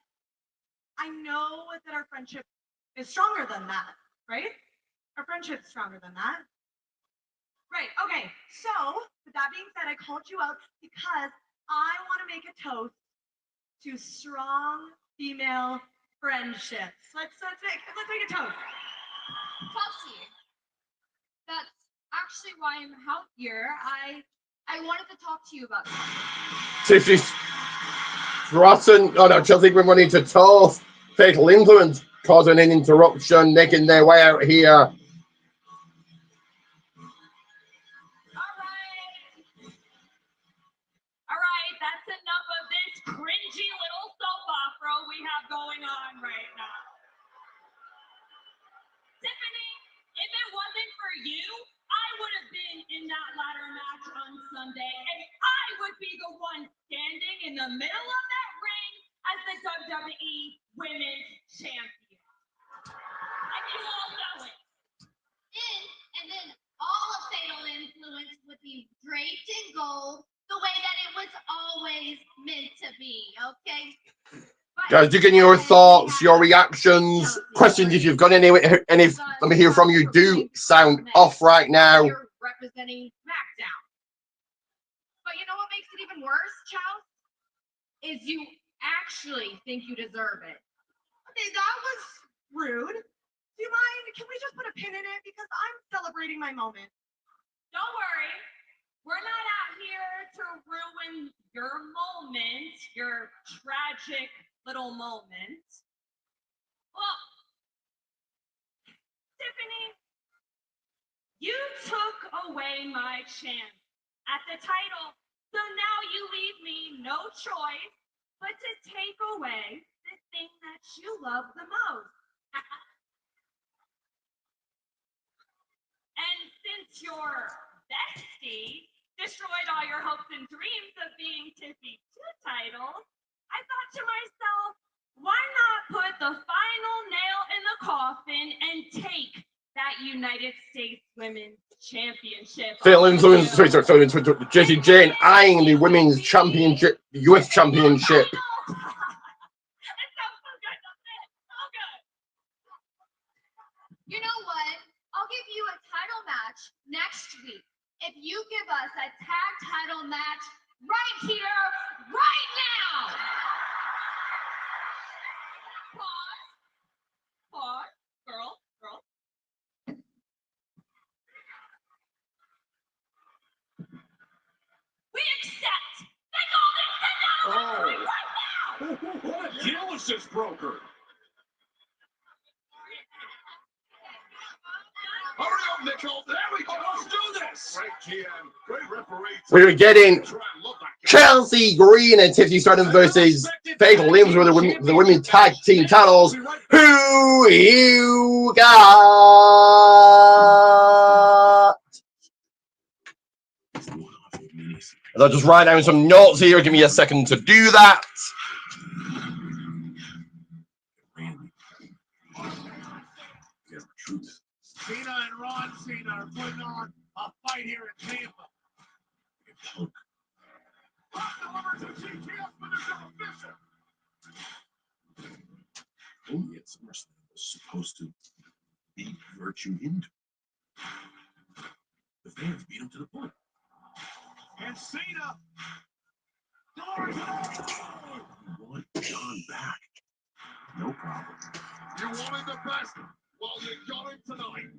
I know that our friendship is stronger than that, right? Our friendship's stronger than that. Right, okay, so with that being said, I called you out because I want to make a toast to strong female friendships. Let's make a toast. Chelsea, that's actually why I'm out here. I wanted to talk to you about something. Tiffany Stratton, Chelsea Green wanting to toast. Fatal influence causing an interruption, making their way out here. All right, that's enough of this cringy little soap opera we have going on right now. Tiffany, if it wasn't for you, I would have been in that ladder match on Sunday, and I would be the one standing in the middle of that ring as the WWE Women's Champion. And you all know it. And then all of Fatal Influence would be draped in gold, the way that it was always meant to be, okay? Guys, digging your thoughts, your reactions, questions if you've got any, and if let me hear from you, do sound off right now. You're representing SmackDown. But you know what makes it even worse, Chow? Is you actually think you deserve it. Okay, that was rude. Do you mind? Can we just put a pin in it? Because I'm celebrating my moment. Don't worry. We're not out here to ruin your moment, your tragic little moment. Well, Tiffany, you took away my chance at the title, so now you leave me no choice but to take away the thing that you love the most. And since your bestie destroyed all your hopes and dreams of being Tiffy 2 titles, I thought to myself, why not put the final nail in the coffin and take that United States Women's Championship? Fatal influence, Jessie Jane eyeing the women's championship, US championship. You know what? I'll give you a title match next week if you give us a tag title match right here, right now. Pause. Oh. What a deal is this broker? Hurry up, Nickel. There we go. Let's do this. Great GM. Great referee. We're getting Chelsea Green and Tiffany Stratton versus Fatal Limbs with the women tag team titles. Who you got? I'll just write down some notes here. Give me a second to do that. Cena and Ron Cena are putting on a fight here in Tampa. Only at SummerSlam was supposed to beat Virtue into. The fans beat him to the point. And Cena. You want John back? No problem. You wanted the best. Well, you got him tonight.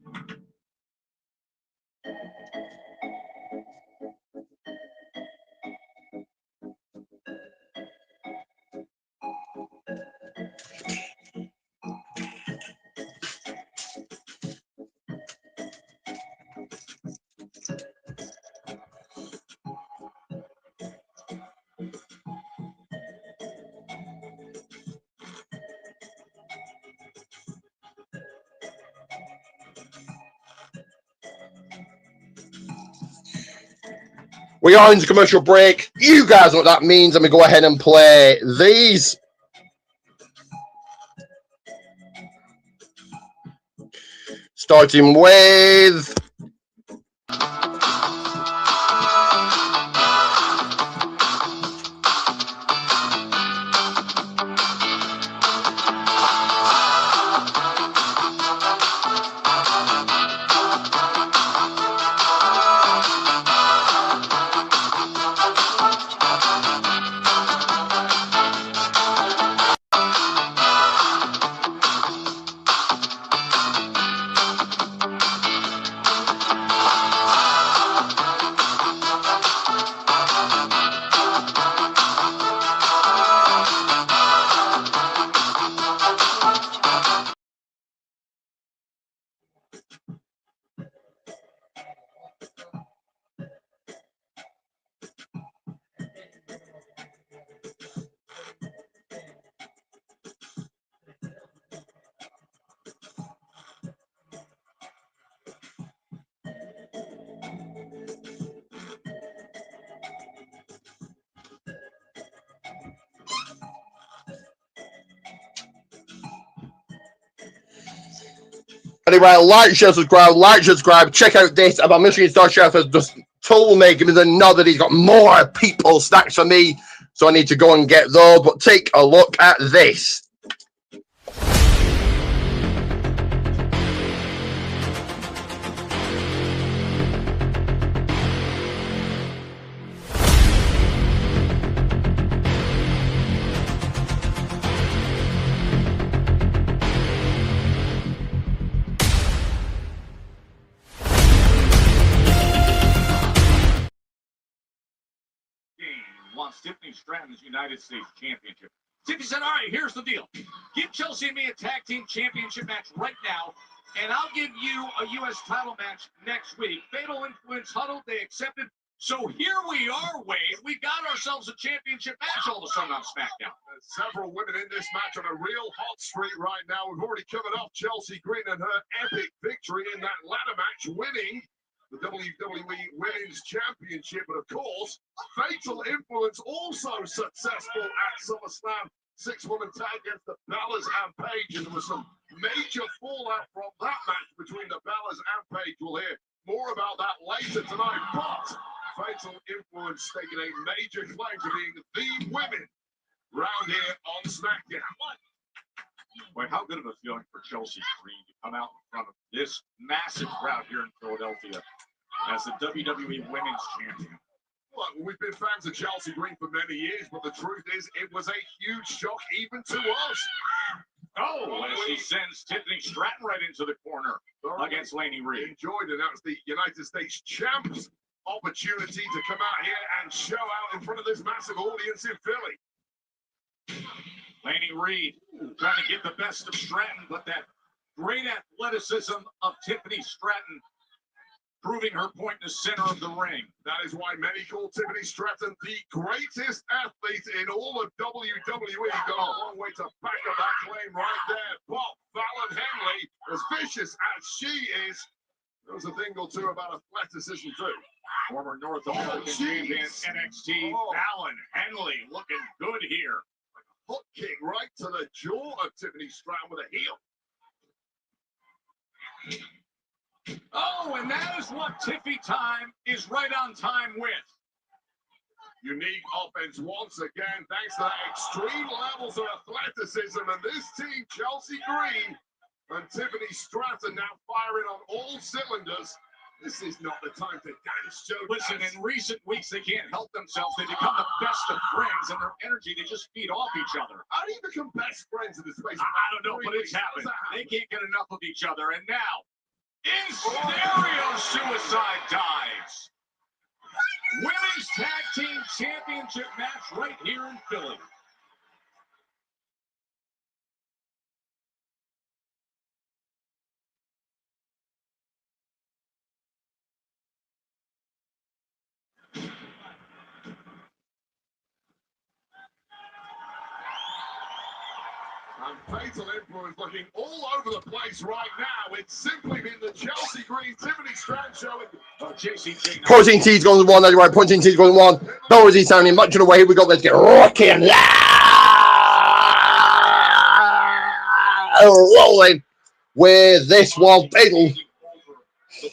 We are into commercial break. You guys know what that means. Let me go ahead and play these. Starting with anyway, like, share, subscribe, check out this about Michelin Star Chef has just told me, give me the nod that he's got more people snacks for me, so I need to go and get those, but take a look at this. Wants Tiffany Stratton's United States Championship. Tiffany said, all right, here's the deal. Give Chelsea and me a tag team championship match right now, and I'll give you a U.S. title match next week. Fatal Influence huddled, they accepted. So here we are, Wade. We got ourselves a championship match all of a sudden on SmackDown. Several women in this match on a real hot streak right now. We've already covered off Chelsea Green and her epic victory in that ladder match, winning the WWE Women's Championship. But of course, Fatal Influence also successful at SummerSlam. 6-woman tag against the Bellas and Paige. And there was some major fallout from that match between the Bellas and Paige. We'll hear more about that later tonight. But Fatal Influence taking a major claim to being the women round here on SmackDown. Boy, how good of a feeling for Chelsea Green to come out in front of this massive crowd here in Philadelphia as the WWE Women's Champion. Look, we've been fans of Chelsea Green for many years, but the truth is it was a huge shock even to us. Oh, as she sends Tiffany Stratton right into the corner against Laney Reed. Enjoyed it. That was the United States champs opportunity to come out here and show out in front of this massive audience in Philly. Laney Reed trying to get the best of Stratton, but that great athleticism of Tiffany Stratton proving her point in the center of the ring. That is why many call Tiffany Stratton the greatest athlete in all of WWE. Got a long way to back up that claim right there. But Fallon Henley, as vicious as she is, there's a thing or two about athleticism too. Former North American champion NXT Fallon Henley looking good here. Hook kick right to the jaw of Tiffany Stratton with a heel. Oh, and that is what Tiffy time is right on time with. Unique offense once again, thanks to that extreme levels of athleticism. And this team, Chelsea Green and Tiffany Stratton, now firing on all cylinders. This is not the time to dance, Joe. Listen, in recent weeks, they can't help themselves. They become the best of friends, and their energy, they just feed off each other. How do you become best friends in this space? I don't know, but it's happened. They can't get enough of each other. And now, in stereo suicide dives. Women's Tag Team Championship match right here in Philly. And Fatal Influence looking all over the place right now. It's simply been the Chelsea Green Tiffany Stratton show. Protein T's going to one. That's right. Protein T's going to one. Dorsey sounding much of the way. Here we go. Let's get rocking. Rolling with this one. Fatal.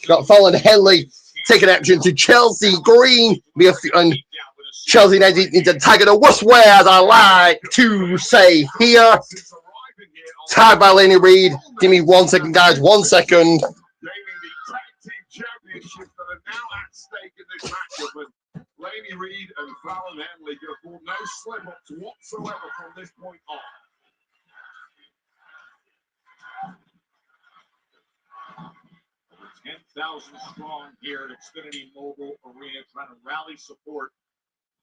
Got Fallon Henley taking action to Chelsea Green. And Chelsea needs to tag it the worst way, as I like to say here. Tag by Laney Reed. Give me 1 second, guys. 1 second. Gaining the tag team championships that are now at stake in this matchup. And Laney Reed and Fallon Henley can afford no slip-ups whatsoever from this point on. Over 10,000 strong here at Xfinity Mobile Arena, trying to rally support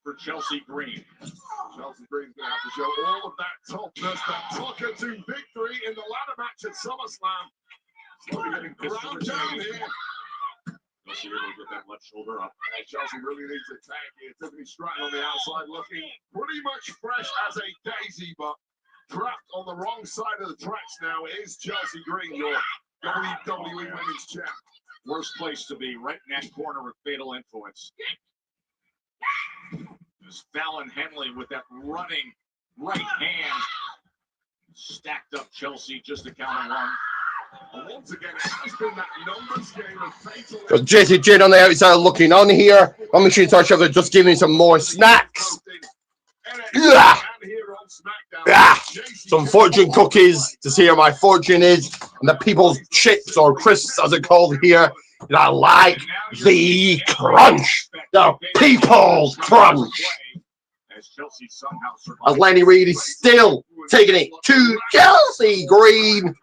for Chelsea Green. Chelsea Green's going to have to show all of that toughness that took her to victory in the ladder match at SummerSlam. Slowly getting ground down here. Chelsea really get that left shoulder up. Chelsea really needs a tag here. Tiffany Stratton on the outside looking pretty much fresh as a daisy, but trapped on the wrong side of the tracks now is Chelsea Green, your WWE Women's Champ. Worst place to be, right in that corner with Fatal Influence. There's Fallon Henley with that running right hand. Stacked up Chelsea just to count on one. And once again, it has been that numbers game of Fatal. Got Jesse Jane on the outside looking on here. I'm machine touch over, just giving some more snacks. Yeah. Some fortune cookies to see how my fortune is. And the people's chips, or crisps as it's called here. And I like the crunch. The people's crunch. As Laney Reed is still taking it to Chelsea Green.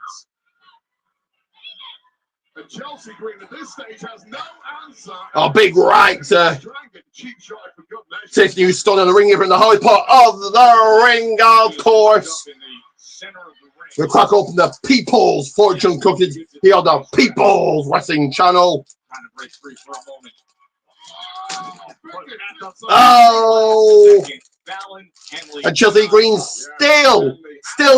And Chelsea Green at this stage has no answer. A big right to Tiffany Stone in the ring here in the high part of the ring, of course. We crack open the People's Fortune Cookies here on the People's Wrestling Channel. Oh! And Chelsea Green still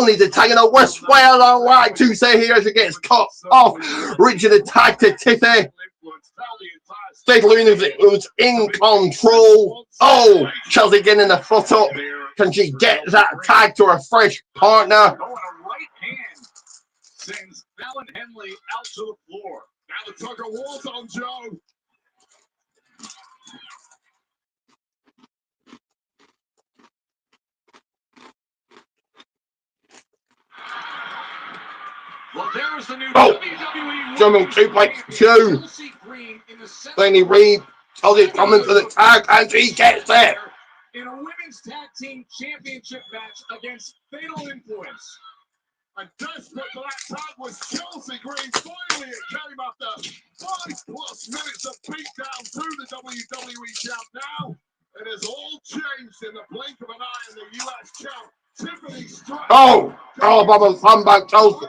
needs a tag in the West Wales. I like to say here as it gets cut off. Reaching the tag to Tiffany. Fatal Influence in control. Oh, Chelsea getting the foot up. Can she get that tag to a fresh partner? A right hand sends Fallon Henley out to the floor. Now the tug of war's on, Joe. Well, there's the new WWE German 2.2. Laney Reed tells it coming to the tag, and she gets it. In a women's tag team championship match against Fatal Influence. And desperate for that tag was Chelsea Green. Finally, it came after 5+ minutes of beatdown to the WWE champ. Now, it has all changed in the blink of an eye in the US champ. Tiffany Stratton. Oh, Alabama comeback toast.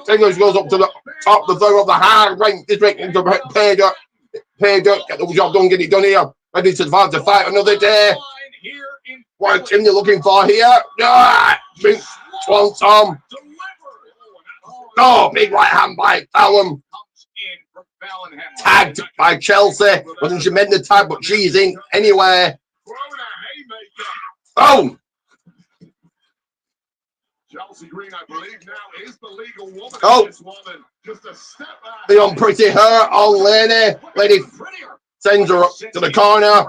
Fingers goes up to the top, the third of the hard rank district into pay dirt. Get the job done, get it done here. Ready to survive to fight another day. What team you looking for here? Big Swanson. Oh, big right hand by Fallon. Tagged by Chelsea. Wasn't she meant to tag, but she's in anyway. Oh. Chelsea Green, I believe now, is the legal woman. Oh. This woman, just a step back. The unpretty her on Lady. Lady sends her up to the corner.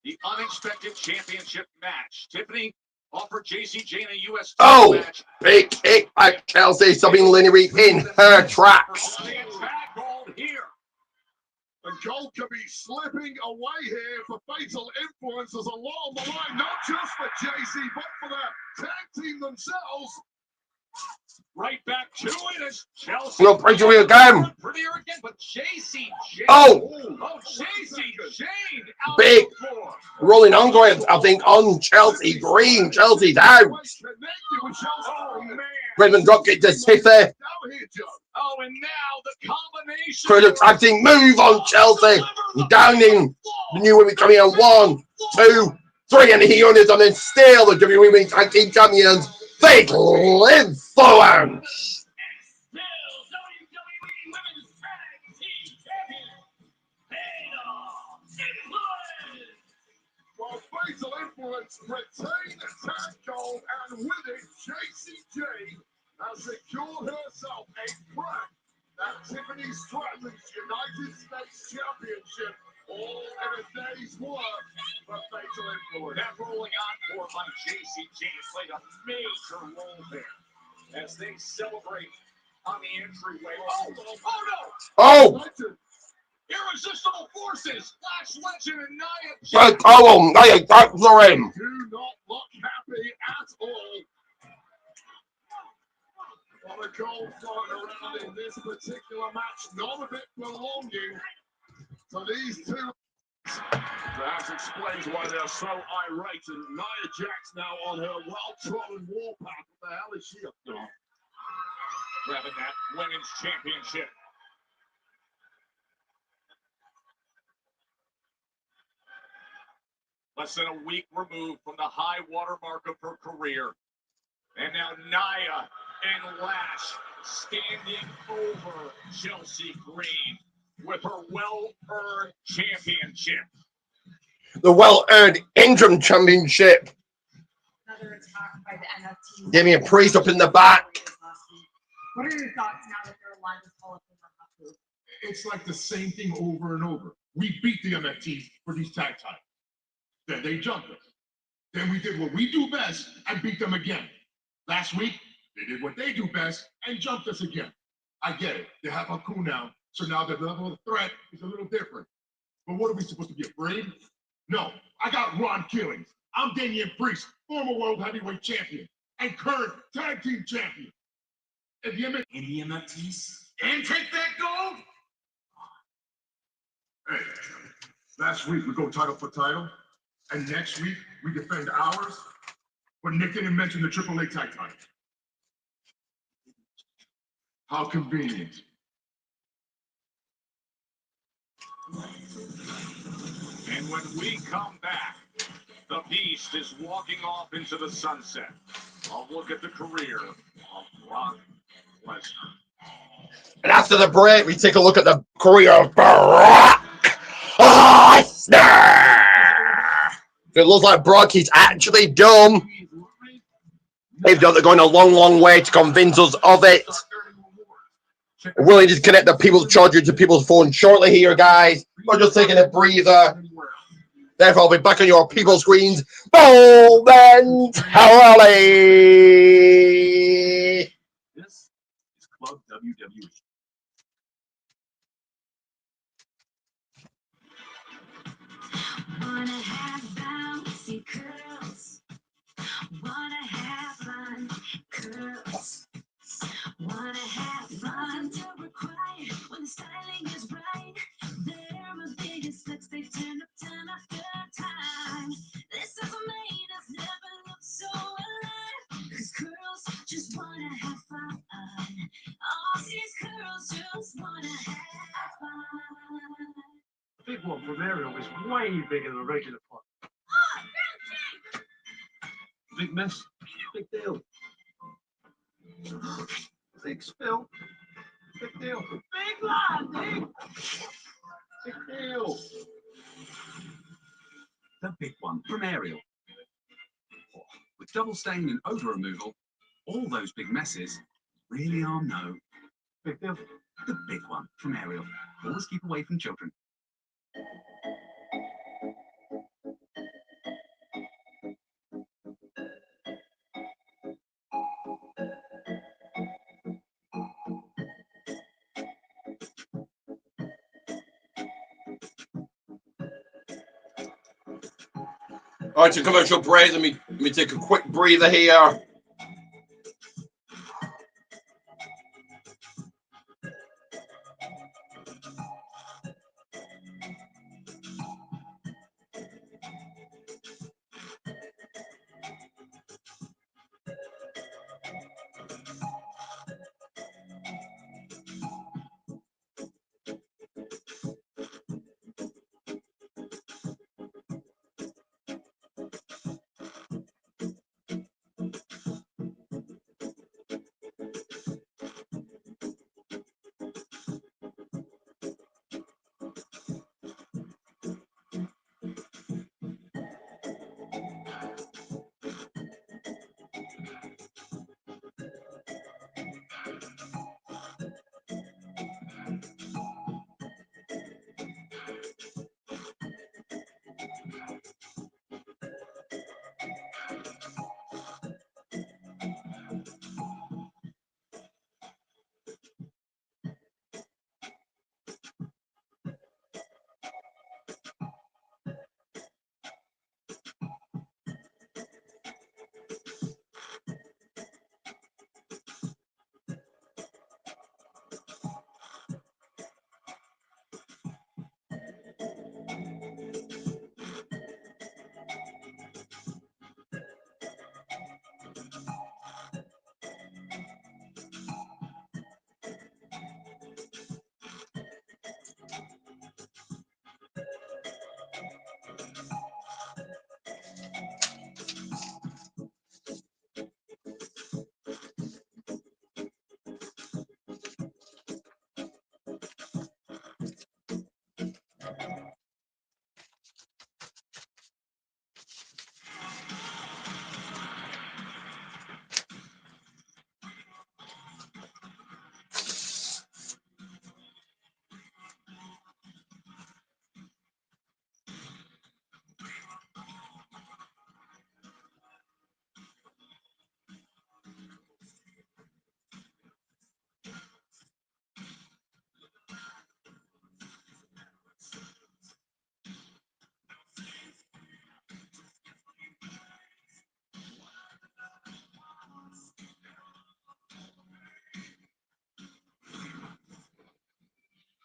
The unexpected championship match. Tiffany offered JCJ in a US match. Big kick by Chelsea, stopping Lenny Reed in her tracks. The goal could be slipping away here for fatal influences along the line, not just for JC, but for the tag team themselves. Right back to it as Chelsea. We'll bring you again. Prettier again, but JC. Oh, JC Jane. big rolling ongoing, I think, on Chelsea Green. Chelsea's out. Redmond drop kick to Tiffany. Oh, and now the combination. Further tag team move on Chelsea. Downing the new women coming on 1, 2, 3, and he on it, and then still the WWE Women's Tag Team Champions. Fatal Influence. Well, Fatal Influence retain the tag gold, and with it, JCJ has secured herself a crack at Tiffany Stratton's United States Championship, all in a day's work for Fatal Influence. That rolling encore by JCJ played a major role there as they celebrate on the entryway. Oh no! Oh! Irresistible forces, Flash Legend and Nia Jax. Oh, Nia Jax for him. Do not look happy at all. Well, the goal floating around in this particular match, not a bit belonging to these two. That explains why they're so irate. And Nia Jax now on her well-trodden warpath. What the hell is she up to? grabbing that women's championship. Less than a week removed from the high water mark of her career. And now Nia and Lash standing over Chelsea Green with her well-earned championship. The well-earned interim championship. Another attack by the NFT. Damian Priest up in the back. What are your thoughts now that they're aligned with Hall of Famer? It's like the same thing over and over. We beat the MFTs for these tag titles. Then they jumped us. Then we did what we do best and beat them again. Last week, they did what they do best and jumped us again. I get it. They have Haku now, so now the level of threat is a little different. But what are we supposed to be afraid? No, I got Ron Killings. I'm Damian Priest, former World Heavyweight Champion and current Tag Team Champion. And the MFTs and take that gold? Hey, last week we go title for title, and next week we defend ours, but Nick didn't mention the AAA tag title. How convenient. And when we come back, the Beast is walking off into the sunset. I'll look at the career of Brock Lesnar. And after the break, we take a look at the career of Brock Lesnar. It looks like Brock is actually done. They've done, they're going a long, long way to convince us of it. We're willing to connect the people's charger to people's phone shortly here, guys. We're just taking a breather. Therefore, I'll be back on your people's screens momentarily. This is Club WWE. Wanna have bouncy curls. Wanna have fun from Ariel is way bigger than a regular pot. Big mess, big deal. Big spill, big deal. Big lad, big deal. The big one from Ariel. With double stain and odor removal, all those big messes really are no Big deal. the big one from Ariel. Always keep away from children. All right, to commercial break. Let me take a quick breather here.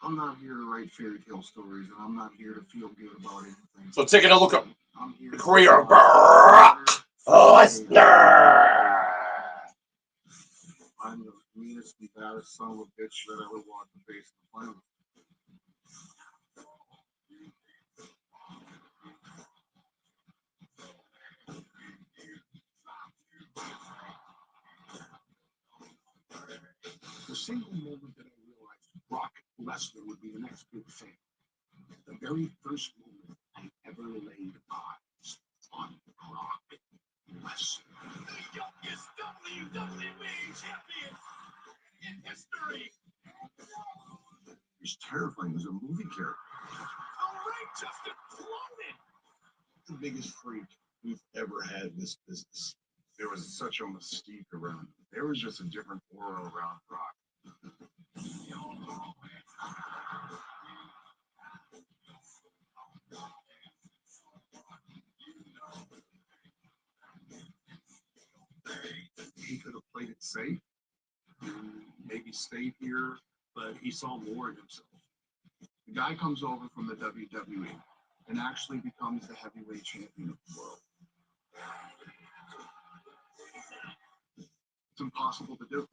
I'm not here to write fairy tale stories, and I'm not here to feel good about anything. So taking a look at I'm here the to career of Brock Lesnar. I'm the meanest and baddest son of a bitch that ever walked the face of the planet. The single moment that I realized Brock Lesnar would be the next big thing, the very first moment I ever laid eyes on Brock Lesnar. The youngest WWE champion in history. He's terrifying as a movie character. All right, Justin, exploded. The biggest freak we've ever had in this business. There was such a mystique around him. There was just a different aura around Brock. He could have played it safe, maybe stayed here, but he saw more in himself. The guy comes over from the WWE and actually becomes the heavyweight champion of the world. It's impossible to do.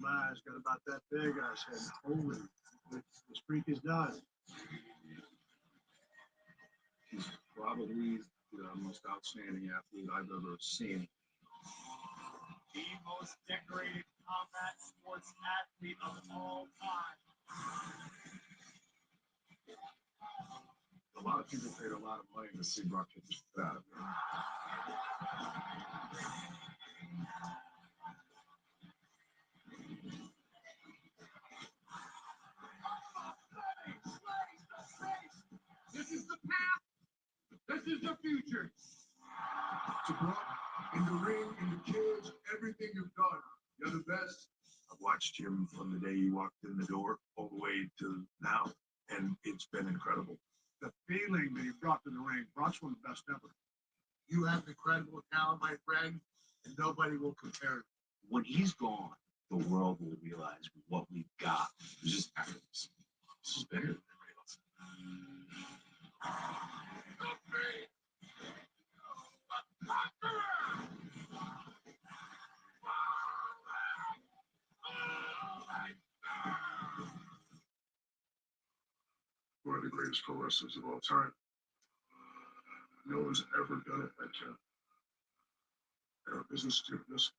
My eyes got about that big. I said, holy, this freak is done. He's probably the most outstanding athlete I've ever seen. The most decorated combat sports athlete of all time. A lot of people paid a lot of money to see Brock get the shit out of him. This is the path. This is the future. To Brock, in the ring, in the cage, everything you've done, you're the best. I've watched him from the day he walked in the door all the way to now, and it's been incredible. The feeling that he brought to the ring, Brock's one of the best ever. You have incredible talent, my friend, and nobody will compare it. When he's gone, the world will realize what we've got. It's just happiness. This is bigger than everybody else. One of the greatest pro wrestlers of all time. No one's ever done it like him. Our business to this.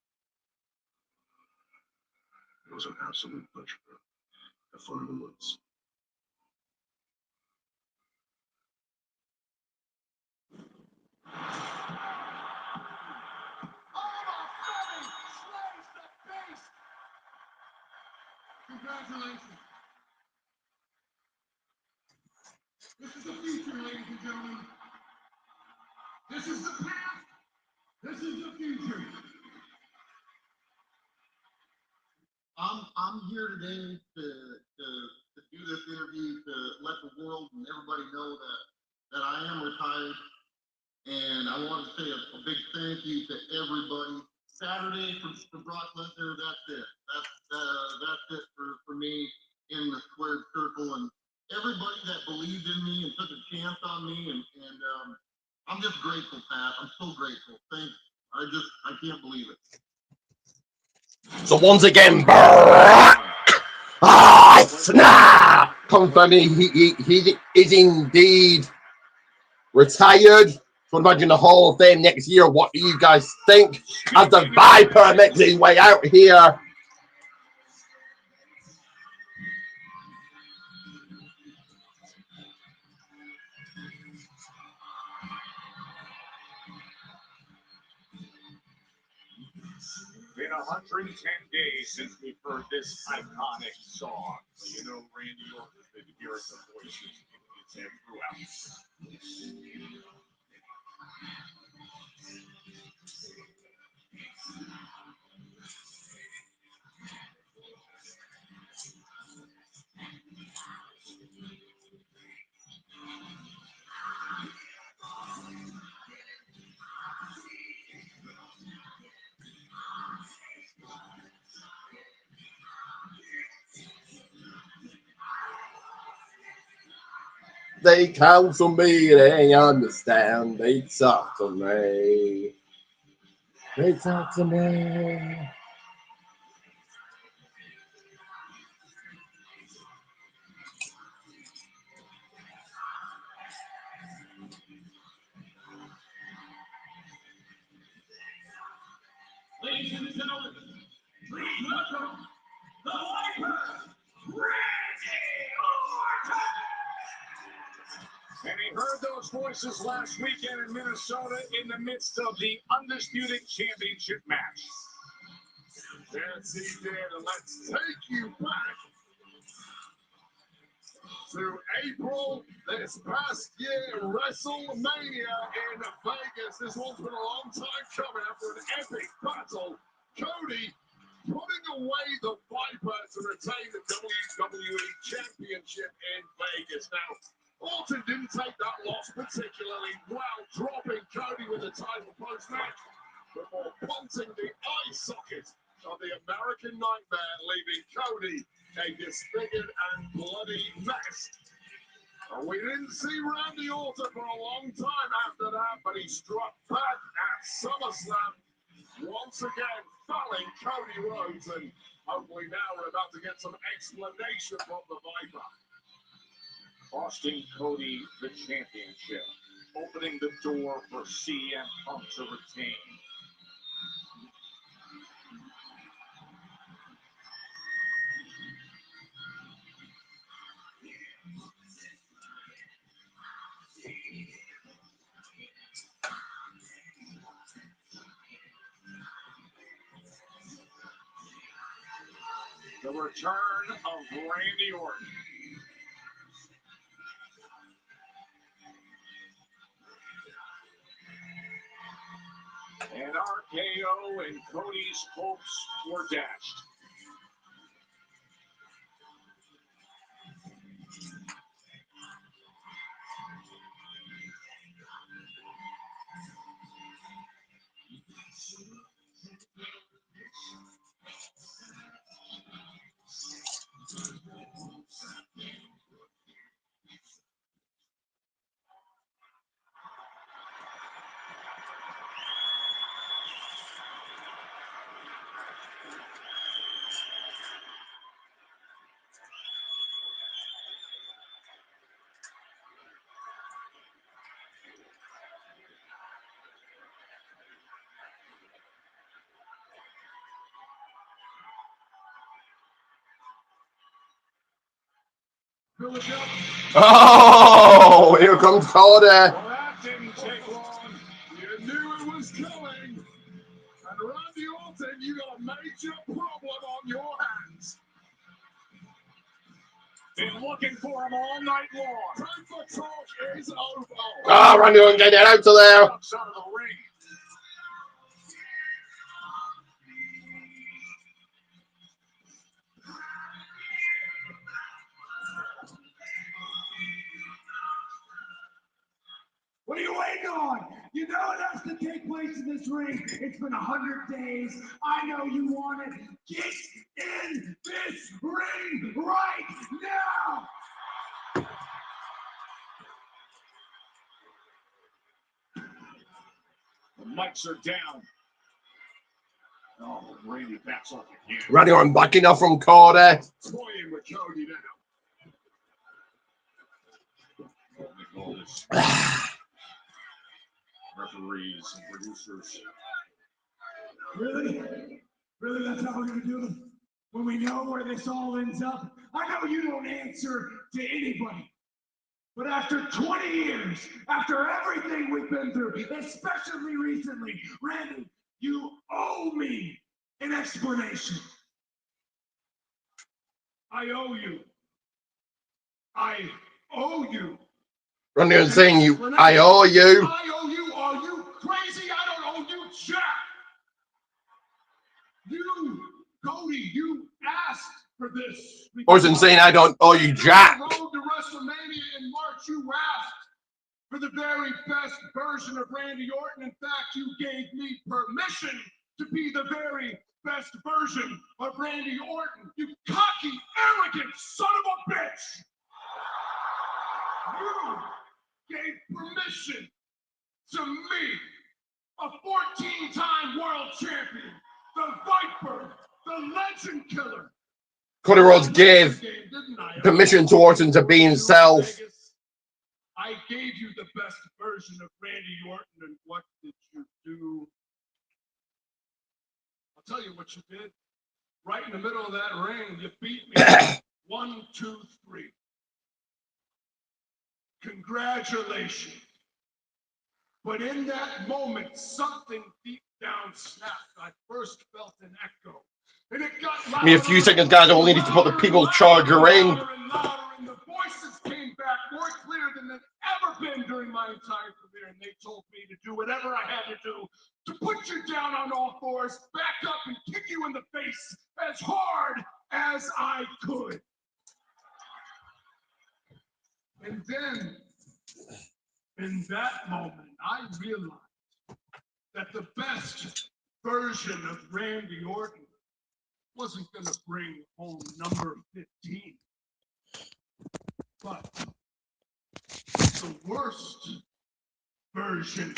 It was an absolute pleasure. Have fun in the woods. Congratulations. This is the future, ladies and gentlemen. This is the past. This is the future. I'm here today to do this interview to let the world and everybody know that I am retired. And I want to say a big thank you to everybody. Saturday for Brock Lesnar, that's it. That's it for me in the squared circle. And everybody that believed in me and took a chance on me. And I'm just grateful, Pat. I'm so grateful. Thanks. I can't believe it. So once again, snap! Confirming he is indeed retired. So imagine the Hall of Fame next year. What do you guys think? As the Viper makes his way out here. Been 110 days since we've heard this iconic song. So you know Randy Orton has been hearing the voices in his head throughout. They counsel me, they understand. They talk to me. They talk to me. Ladies and gentlemen, please welcome the Viper, Randy Orton. And he heard those voices last weekend in Minnesota in the midst of the Undisputed Championship match. Yes, he did. And let's take you back to April this past year, WrestleMania in Vegas. This one's been a long time coming after an epic battle. Cody putting away the Viper to retain the WWE Championship in Vegas. Now, Orton didn't take that loss particularly well, dropping Cody with the title post-match before punting the eye socket of the American Nightmare, leaving Cody a disfigured and bloody mess. We didn't see Randy Orton for a long time after that, but he struck back at SummerSlam, once again felling Cody Rhodes and Hopefully now we're about to get some explanation from the Viper. Costing Cody the championship, opening the door for CM Punk to retain. The return of Randy Orton. And RKO and Cody's hopes were dashed. Oh, here comes Cody. Well, that didn't take long. You knew it was coming. And Randy Orton, you got a major problem on your hands. Been looking for him all night long. Time for talk is over. Ah, Randy Orton getting out of there. Outside of the ring. What are you waiting on? You know it has to take place in this ring. It's been 100 days. I know you want it. Get in this ring right now. The mics are down. Oh, Randy backs off again. Randy Orton backing off from Cody. Toying with Cody now. All this referees and producers. Really? Really, that's how we're gonna do it? When we know where this all ends up? I know you don't answer to anybody. But after 20 years, after everything we've been through, especially recently, Randy, you owe me an explanation. I owe you. I owe you. Randy Orton saying you, I owe you. I owe you. Are you crazy? I don't owe you jack. You, Cody, you asked for this. Orton saying I don't owe you jack. On the road to WrestleMania in March, you asked for the very best version of Randy Orton. In fact, you gave me permission to be the very best version of Randy Orton. You cocky, arrogant son of a bitch. You gave permission to me, a 14-time world champion, the Viper, the Legend Killer. Cody Rhodes gave permission to Orton to be himself. I gave you the best version of Randy Orton, and what did you do? I'll tell you what you did. Right in the middle of that ring, you beat me. 1, 2, 3. Congratulations. But in that moment, something deep down snapped. I first felt an echo. And it got louder. Me a few seconds, guys. I only need to put the People's Charger in. And the voices came back more clear than they've ever been during my entire career. And they told me to do whatever I had to do to put you down on all fours, back up, and kick you in the face as hard as I could. And then, in that moment, I realized that the best version of Randy Orton wasn't going to bring home number 15. But the worst version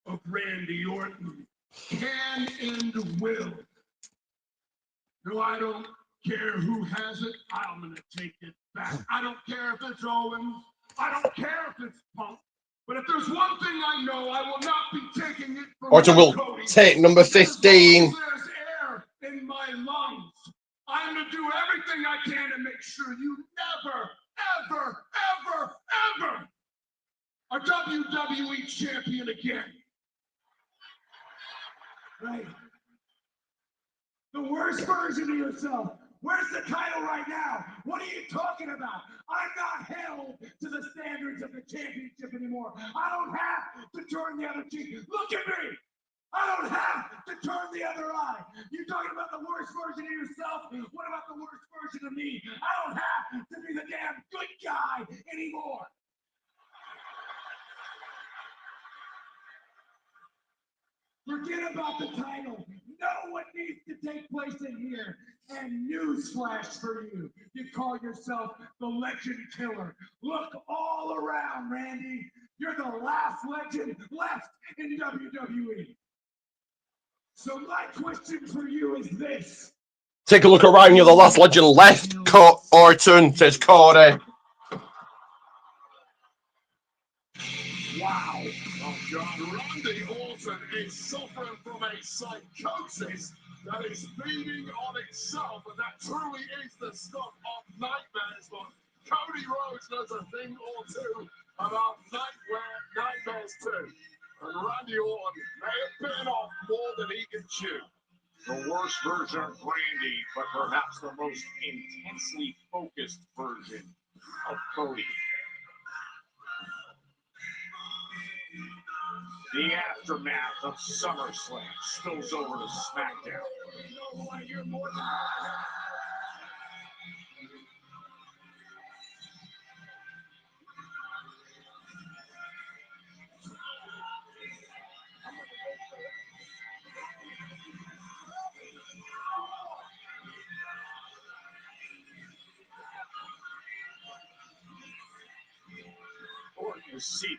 of Randy Orton can and will No, I don't care who has it. I'm going to take it back. I don't care if it's Owens. I don't care if it's Punk. But if there's one thing I know, I will not be taking it from Orton will Cody. take number 15. As long as there's air in my lungs, I'm going to do everything I can to make sure you never, ever, ever, ever are WWE champion again. Right. The worst version of yourself. Where's the title right now? What are you talking about? I'm not held to the standards of the championship anymore. I don't have to turn the other cheek. Look at me. I don't have to turn the other eye. You're talking about the worst version of yourself? What about the worst version of me? I don't have to be the damn good guy anymore. Forget about the title. Know what needs to take place in here. And newsflash for you. You call yourself the Legend Killer. Look all around, Randy. You're the last legend left in WWE. So my question for you is this. Take a look around. You're the last legend left. Orton, says Cody. Wow. Oh, God. Randy Orton is suffering from a psychosis that is feeding on itself, and that truly is the stuff of nightmares. But Cody Rhodes knows a thing or two about nightmares too. And Randy Orton may have bitten off more than he can chew. The worst version of Randy, but perhaps the most intensely focused version of Cody. The aftermath of SummerSlam spills over to SmackDown. Orton is seated.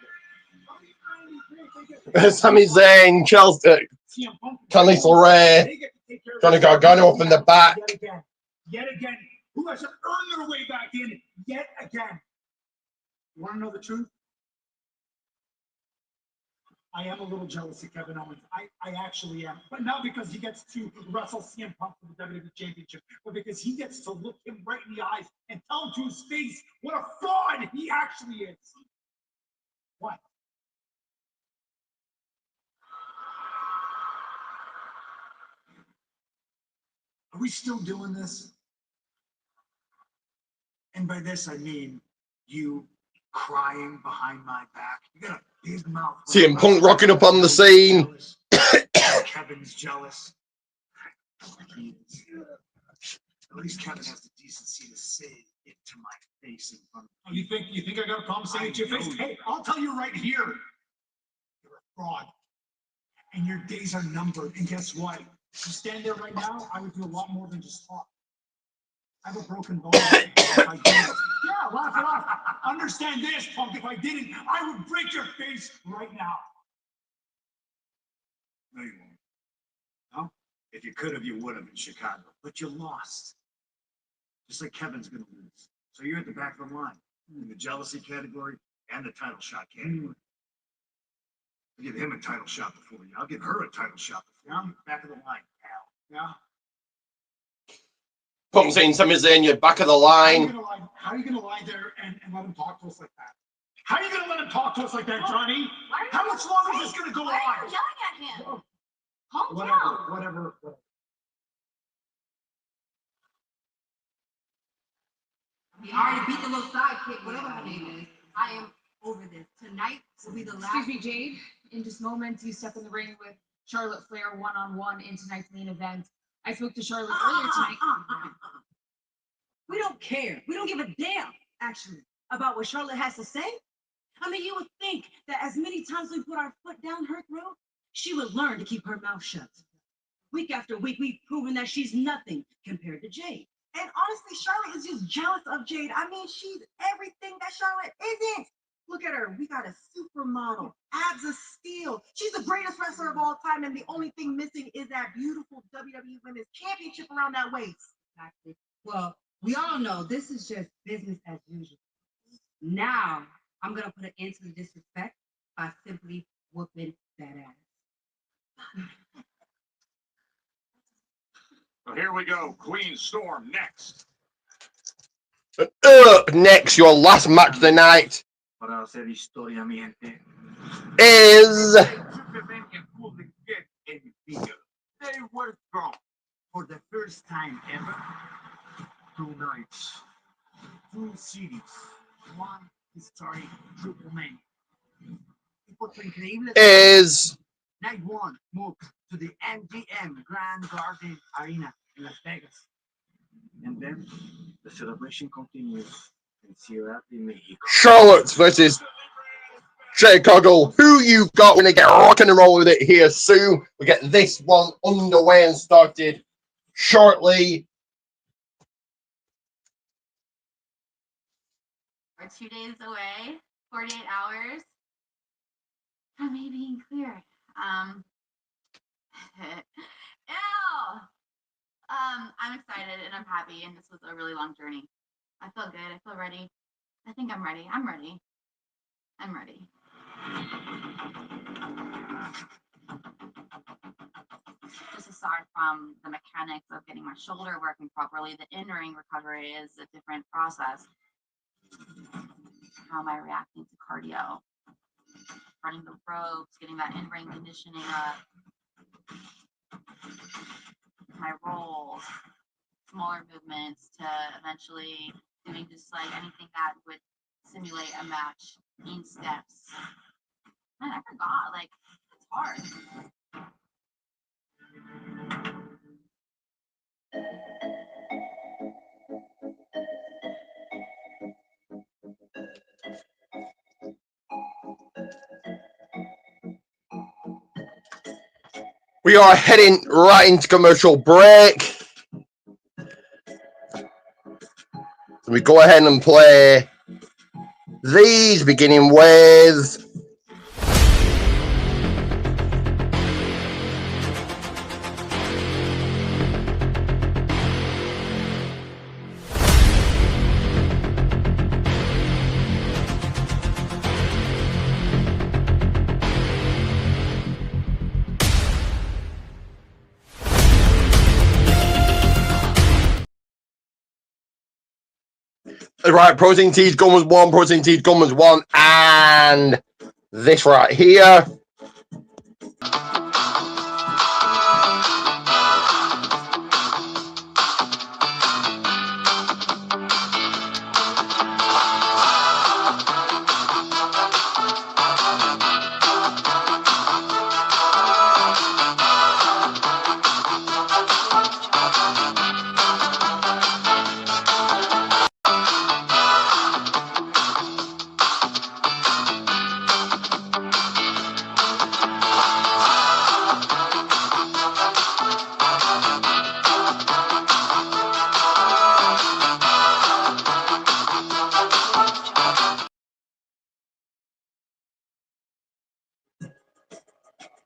Sami Zayn, Chelsea, Candice LeRae, Johnny Gargano up in the back. Yet again. Who has to earn their way back in yet again? You want to know the truth? I am a little jealous of Kevin Owens. I actually am. But not because he gets to wrestle CM Punk for the WWE Championship, but because he gets to look him right in the eyes and tell him to his face what a fraud he actually is. What? Are we still doing this? And by this, I mean you crying behind my back. You got a big mouth. CM Punk rocking up on the scene. Kevin's jealous. At least Kevin has the decency to say it to my face in front of me. You think I got a problem saying it to your face? Hey, I'll tell you right here. You're a fraud. And your days are numbered. And guess what? If you stand there right now, I would do a lot more than just talk. I have a broken bone. If I didn't. Yeah, laugh it off. Understand this, Punk. If I didn't, I would break your face right now. No, you won't. No? If you could have, you would have in Chicago. But you lost. Just like Kevin's going to lose. So you're at the back of the line in the jealousy category and the title shot category. I'll give him a title shot before you. I'll give her a title shot before you. Back of the line, pal. Yeah? Punk saying Sami Zayn, you're back of the line. How are you going to lie there and let him talk to us like that? How are you going to let him talk to us like that, Johnny? How much longer is this going to go on? Why are you yelling at him? Calm down. Whatever. I already beat the little sidekick, whatever her name is. I am over this. Tonight will be the last. Excuse me, Jade. In just moments, you step in the ring with Charlotte Flair one-on-one in tonight's main event. I spoke to Charlotte earlier tonight. We don't care. We don't give a damn, actually, about what Charlotte has to say. I mean, you would think that as many times we put our foot down her throat, she would learn to keep her mouth shut. Week after week, we've proven that she's nothing compared to Jade. And honestly, Charlotte is just jealous of Jade. I mean, she's everything that Charlotte isn't. Look at her. We got a supermodel, abs of steel. She's the greatest wrestler of all time, and the only thing missing is that beautiful WWE Women's Championship around that waist. Exactly. Well, we all know this is just business as usual. Now, I'm gonna put an end to the disrespect by simply whooping that ass. So here we go. Queen Storm next. Up next, your last match of the night Para hacer historia, mi gente. is They were strong for the first time ever. 2 nights, 2 cities, 1 historic triple mania. Y por su increíble is Night 1 moved to the MGM Grand Garden Arena in Las Vegas. And then the celebration continues in Ciudad de Mexico. Charlotte versus Chicago. Who you got? We're gonna get rocking and roll with it here soon. We get this one underway and started shortly. We're 2 days away, 48 hours from me being cleared. Ew. I'm excited and I'm happy, and this was a really long journey. I feel good. I feel ready. I think I'm ready. I'm ready. I'm ready. Just aside from the mechanics of getting my shoulder working properly, the in-ring recovery is a different process. How am I reacting to cardio? Running the ropes, getting that in-ring conditioning up. My rolls, smaller movements to eventually doing just like anything that would simulate a match in steps. Man, I forgot, like, it's hard. We are heading right into commercial break. We go ahead and play these, beginning with right, protein teas gum was one, protein teas gum was one, and this right here.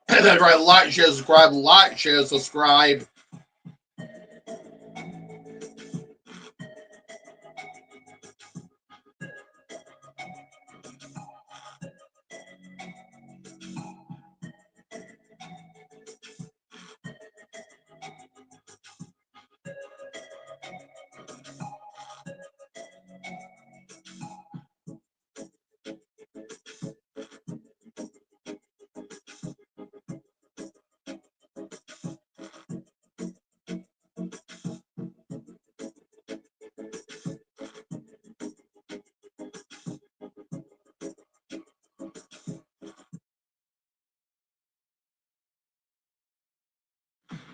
That's right, like, share, subscribe, like, share, subscribe.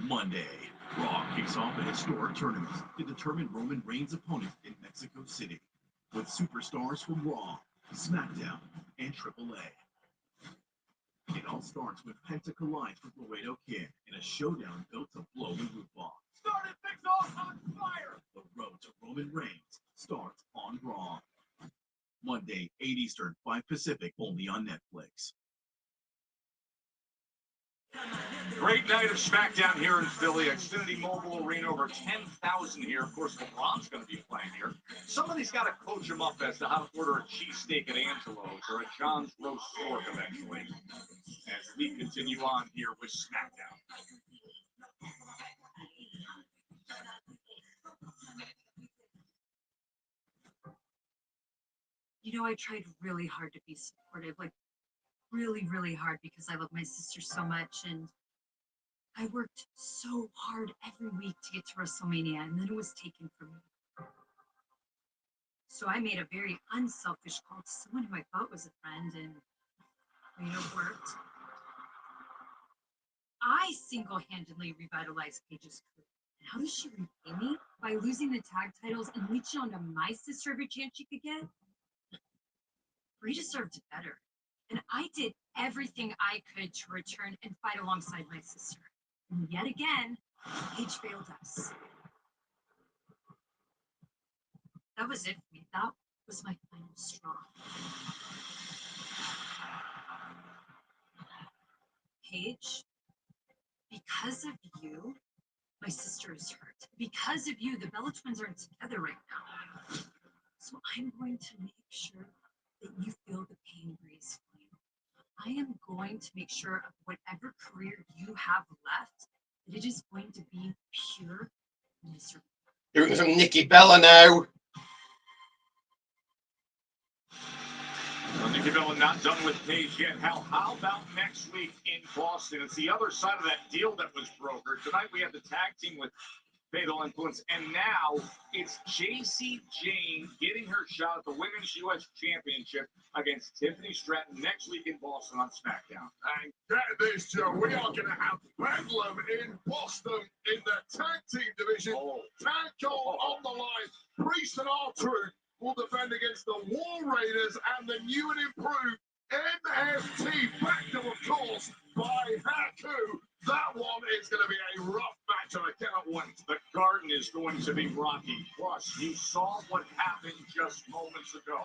Monday, Raw kicks off a historic tournament to determine Roman Reigns' opponent in Mexico City, with superstars from Raw, SmackDown, and AAA. It all starts with Penta collides with Laredo Kid in a showdown built to blow the roof off. Started things off on fire. The road to Roman Reigns starts on Raw. Monday, 8 Eastern, 5 Pacific, only on Netflix. Great night of SmackDown here in Philly. Xfinity Mobile Arena, over 10,000 here. Of course, LeBron's going to be playing here. Somebody's got to coach him up as to how to order a cheesesteak at Angelo's or a John's Roast Fork eventually. As we continue on here with SmackDown. You know, I tried really hard to be supportive, like really, really hard, because I love my sister so much, and I worked so hard every week to get to WrestleMania, and then it was taken from me. So I made a very unselfish call to someone who I thought was a friend, and it worked. I single-handedly revitalized Paige's career. And how does she repay me? By losing the tag titles and reaching onto my sister every chance she could get? Brie deserved better. And I did everything I could to return and fight alongside my sister. And yet again, Paige failed us. That was it for me. That was my final straw. Paige, because of you, my sister is hurt. Because of you, the Bella twins aren't together right now. So I'm going to make sure that you feel the pain Bree's feeling. I am going to make sure of whatever career you have left, that it is going to be pure misery. Doing some Nikki Bella now. Well, Nikki Bella not done with Paige yet. How about next week in Boston? It's the other side of that deal that was brokered. Tonight we have the tag team with Fatal Influence, and now it's JC Jane getting her shot at the Women's U.S. Championship against Tiffany Stratton next week in Boston on SmackDown. And get this, Joe, we are going to have Bedlam in Boston in the tag team division. Tag goal on the line. Priest and R-Truth will defend against the War Raiders and the new and improved NFT, backed up, of course, by Haku. That one is going to be a rough match, and I cannot wait. The Garden is going to be rocky. Plus, you saw what happened just moments ago.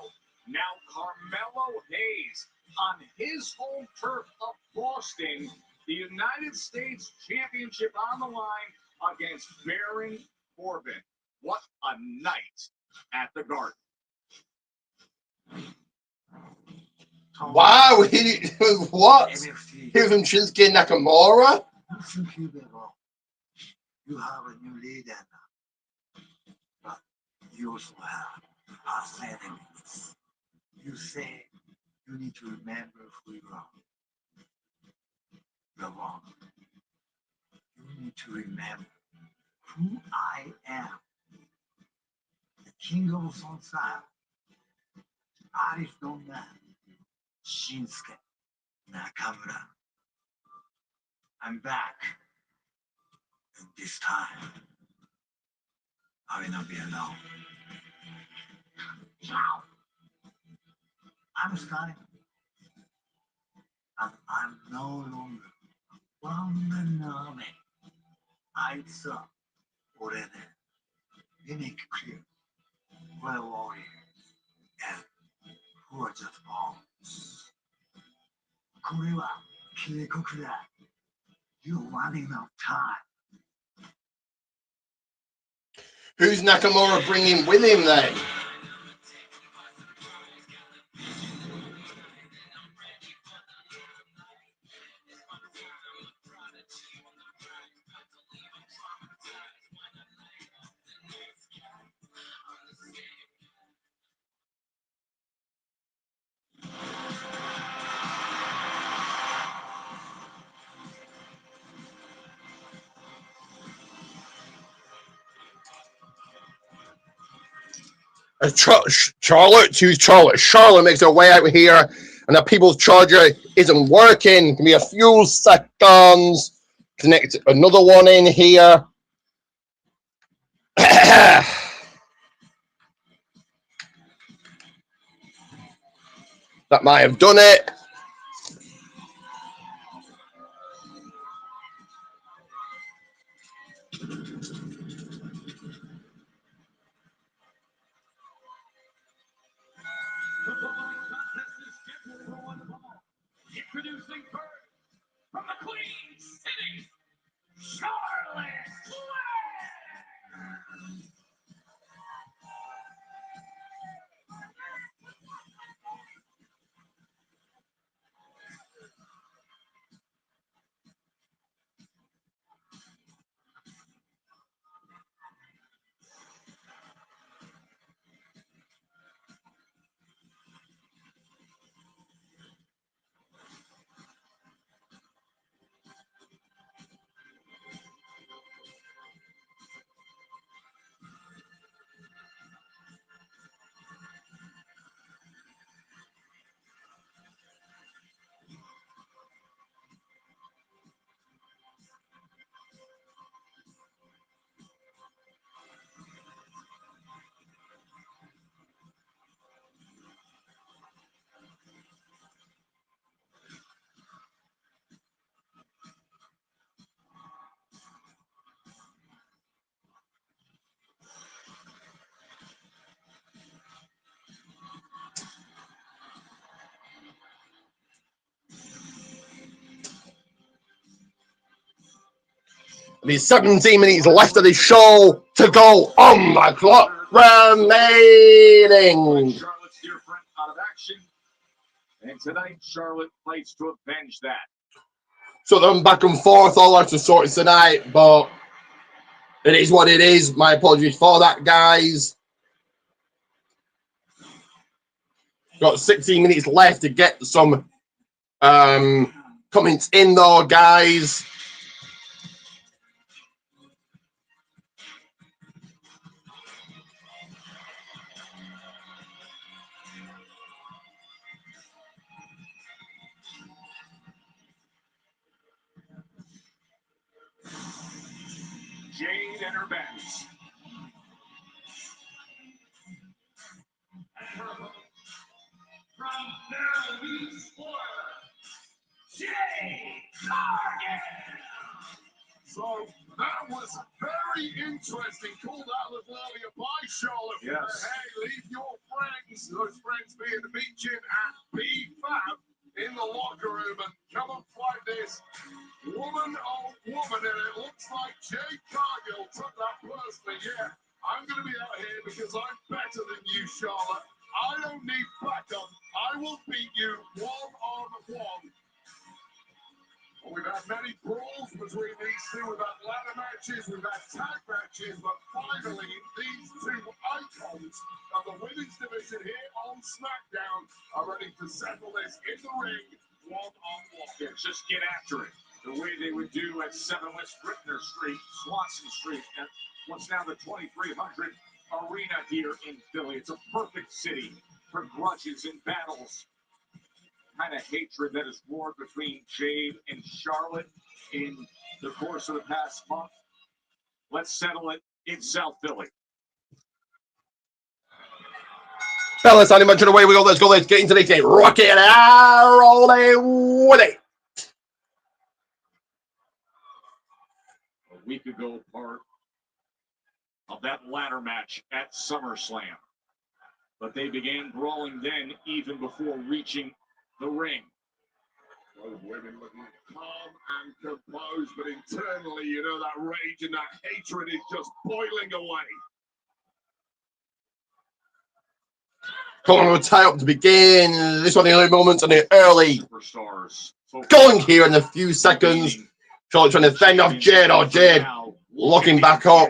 Now, Carmelo Hayes on his home turf of Boston, the United States Championship on the line against Baron Corbin. What a night at the Garden. Wow, what? Here's from Shinsuke Nakamura. You have a new leader now, but you also have past enemies. You say you need to remember who you are. You're wrong. You need to remember who I am. The king of Sansai. Arif no man. Shinsuke Nakamura. I'm back. And this time, I will not be alone. Now, I'm starting. And I'm no longer one man army. I saw already. They make clear who are warriors and who are just pawns. これは警告だ. You're running out of time. Who's Nakamura bringing with him then? Charlotte makes her way out here, and the people's charger isn't working. Give me a few seconds. Connect another one in here. That might have done it. introducing first from the Queen City, Charlotte Flair. There's 17 minutes left of the show to go on the clock remaining. Charlotte's dear friend out of action. And tonight, Charlotte fights to avenge that. So them back and forth all out of sorts tonight, but it is what it is. My apologies for that, guys. Got 16 minutes left to get some comments in though, guys. Jade and her bats. From Maryland's Florida, Jade Cargan. So that was very interesting. Called out of earlier by Charlotte. Yes. Hey, leave your friends, those friends being mentioned at B-Fab in the locker room and come and fight this woman on woman. And it looks like Jade Cargill took that personally. Yeah, I'm going to be out here because I'm better than you, Charlotte. I don't need backup. I will beat you one-on-one. We've had many brawls between these two. We've had ladder matches, we've had tag matches, but finally, these two icons of the women's division here on SmackDown are ready to settle this in the ring one-on-one. Yeah, just get after it. The way they would do at 7 West Rittner Street, Swanson Street, at what's now the 2300 Arena here in Philly. It's a perfect city for grudges and battles. Kind of hatred that has roared between Jade and Charlotte in the course of the past month. Let's settle it in South Philly. Fellas, how much of the way we go? Let's go. Let's get into the game. Rock it and roll it with it. A week ago, part of that ladder match at SummerSlam. But they began brawling then, even before reaching the ring. Both women looking calm and composed, but internally, you know, that rage and that hatred is just boiling away. Come on, we'll tie up to begin. This one, the early moments and the early Superstars. going here in a few seconds. Charlotte trying to fend off Jade. Oh, Jade looking back up.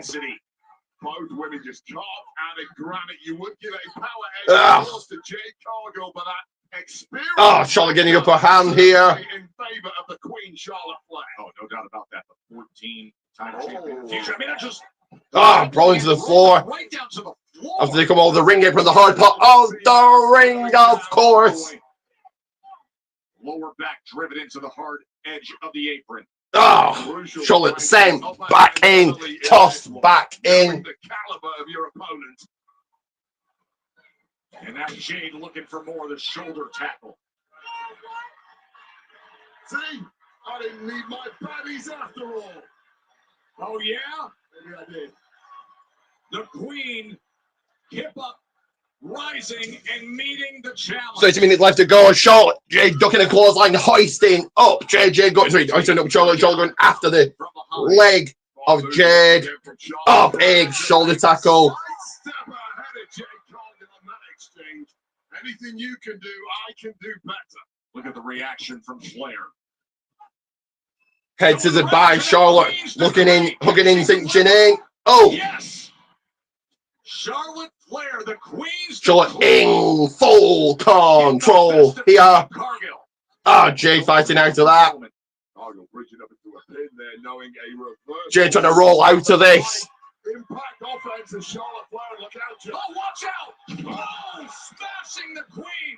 Both women just carved out of granite. You would give a power edge to Jade Cargill, but that experience. Oh, Charlotte getting up her hand here. In favor of the Queen Charlotte Flair. Oh, no doubt about that. The 14-time champion. Future. I mean, I just. Rolling to the floor. Right down to the floor. After they come over the ring apron, the hard part of the ring, of course. Lower back driven into the hard edge of the apron. Oh, Charlotte sent back in, tossed back in. The caliber of your opponent. And now Jade looking for more of the shoulder tackle. See, I didn't need my baddies after all. Oh, yeah? Maybe I did. The Queen, hip up rising and meeting the challenge. 30 minutes left to go. Charlotte, Jade ducking a clothesline, hoisting up. Jade going, sorry, hoisting up Charlotte going after the leg of Jade. Oh, big shoulder tackle. Step ahead of Jade Cargill on that exchange. Anything you can do, I can do better. Look at the reaction from Flair. Head to the by Charlotte, looking in, hugging in, cinching in. Oh! Yes! Charlotte Flair, the Queen's Charlotte in full control here. Ah, Jade fighting out of that. Cargill bridging up into a pin there, knowing a reverse. Jade trying to roll out of this. Impact offense and Charlotte Flair, look out, Jade. Oh, watch out! Oh, smashing the Queen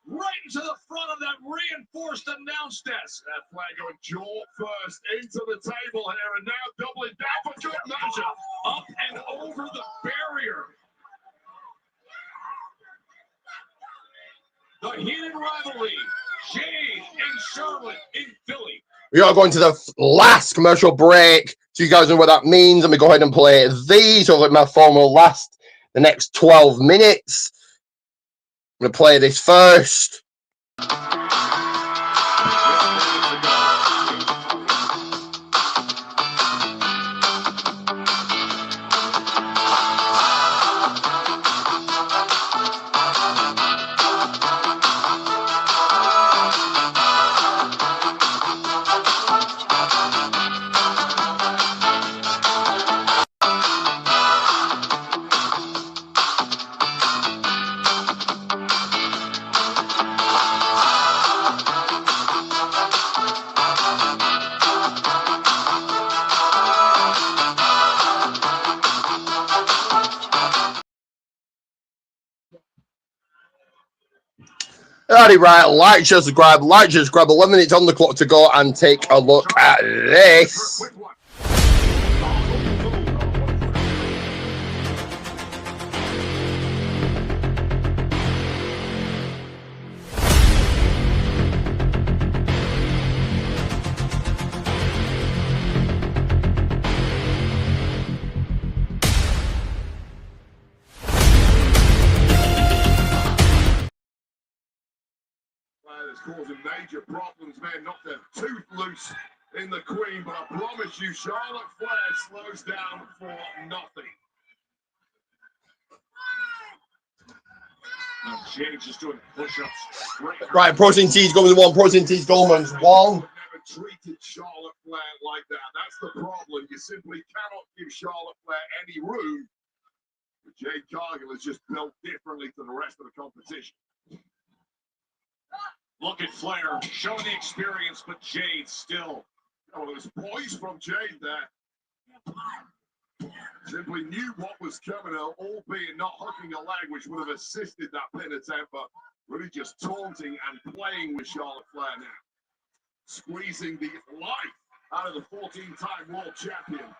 right into the front of that reinforced announce desk. That Flair going jaw first into the table here, and now doubling down for good measure. Up and over the barrier. The heated rivalry, Jade and Charlotte in Philly. We are going to the last commercial break. So you guys know what that means. Let me go ahead and play these. So my phone will last the next 12 minutes. I'm going to play this first. Alrighty, right, like, share, subscribe, 11 minutes on the clock to go and take a look at this. Causing major problems, man. Knocked their tooth loose in the Queen, but I promise you, Charlotte Flair slows down for nothing. Now Jade's just doing push-ups. Right, protein teas going with one, protein teas Goldman's one. Never treated Charlotte Flair like that. That's the problem. You simply cannot give Charlotte Flair any room. But Jade Cargill is just built differently to the rest of the competition. Look at Flair, showing the experience, but Jade still. Oh, there's poise from Jade there. Simply knew what was coming, albeit not hooking a leg, which would have assisted that pin attempt, but really just taunting and playing with Charlotte Flair now. Squeezing the life out of the 14-time world champion.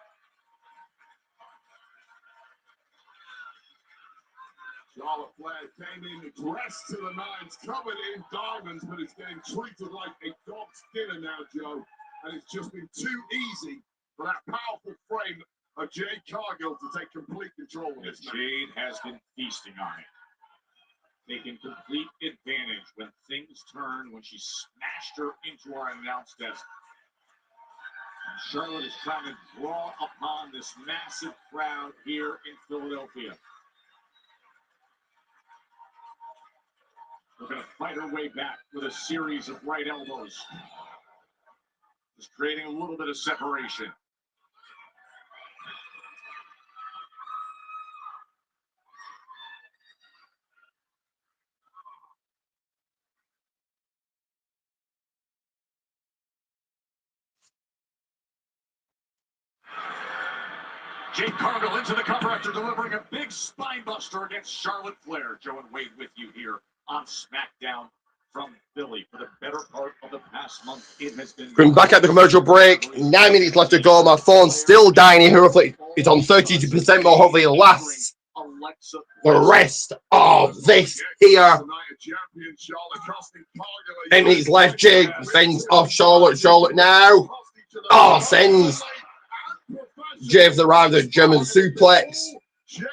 Charlotte Flair came in dressed to the nines, covered in diamonds, but it's getting treated like a dog's dinner now, Joe. And it's just been too easy for that powerful frame of Jade Cargill to take complete control of this match. Jade has been feasting on it. Taking complete advantage when things turned, when she smashed her into our announce desk. And Charlotte is trying to draw upon this massive crowd here in Philadelphia. We're going to fight her way back with a series of right elbows. Just creating a little bit of separation. Jade Cargill into the cover after delivering a big spine buster against Charlotte Flair. Joe and Wade with you here on SmackDown from Philly. For the better part of the past month, it has been... Going back at the commercial break, 9 minutes left to go. My phone's still dying here. Hopefully it's on 32%, but hopefully it lasts the rest of this here. 8 minutes left. Jade fends off Charlotte. Charlotte now. Oh, sends Jade arrived at German suplex. Jade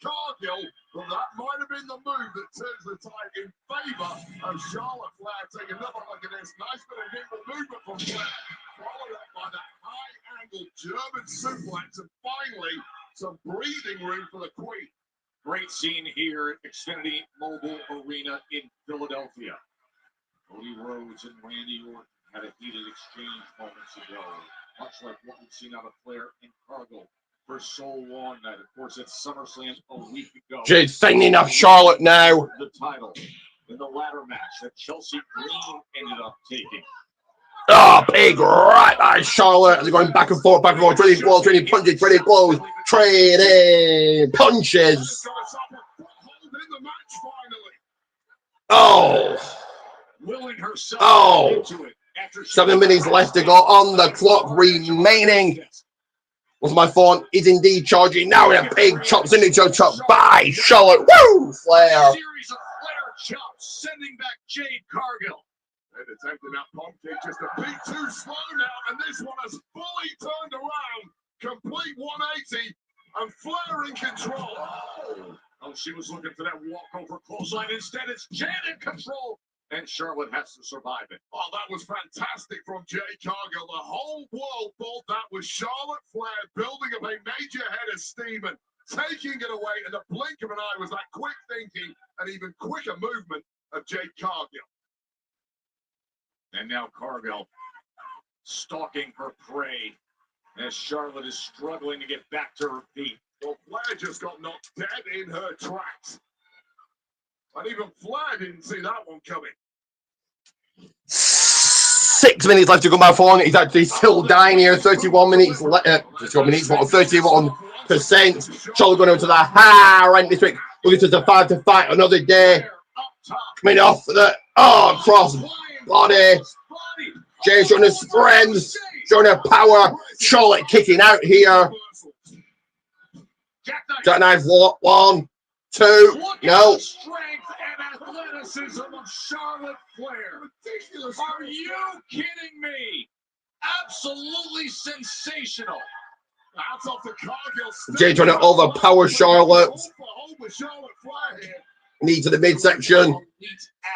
Cargill But that might have been the move that turns the tide in favor of Charlotte Flair. Take another look at this. Nice bit of nimble movement from Flair. Followed up by that high-angle German suplex. And finally, some breathing room for the Queen. Great scene here at Xfinity Mobile Arena in Philadelphia. Cody Rhodes and Randy Orton had a heated exchange moments ago, much like what we've seen out of Flair and Cargill for so long. That, of course, at SummerSlam a week ago. Jade's singing up Charlotte now. The title in the ladder match that Chelsea Green ended up taking. Oh, big right by Charlotte. They're going back and forth, trading blows, trading punches, trading blows, trading punches. Oh. Oh. 7 minutes left to go on the clock remaining. Was my phone is indeed charging now in a big chop signature chop by Charlotte. Woo! Flair. Series of Flair chops sending back Jade Cargill. And attempting that pump kick just a bit too slow now, and this one has fully turned around. Complete 180, and Flair in control. Oh, she was looking for that walkover clothesline. Instead, it's Jade in control, and Charlotte has to survive it. Oh, that was fantastic from Jade Cargill. The whole world thought that was Charlotte Flair building up a major head of steam and taking it away. In the blink of an eye was that quick thinking and even quicker movement of Jade Cargill. And now Cargill stalking her prey as Charlotte is struggling to get back to her feet. Well, Flair just got knocked dead in her tracks. And even Flair didn't see that one coming. 6 minutes left to go by phone. He's actually still dying here. 31 minutes left. 31%. Charlotte going over to the high rank this week. Looking to survive to fight another day. Coming off the cross body. Jay showing her strength, showing her power. Charlotte kicking out here. Jackknife, 1, 2, no. Strength and athleticism of Charlotte Flair. Ridiculous. Are you kidding me? Absolutely sensational. That's off the Cargill. Jay trying to overpower Charlotte. Knee to the midsection.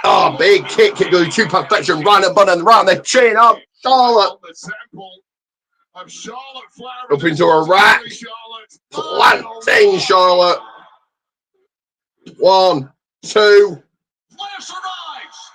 Oh, big kick. Kick goes to perfection. Round and bun and round the chin up. Charlotte. Up into a rack. Planting Charlotte. 1, 2. Flair survives.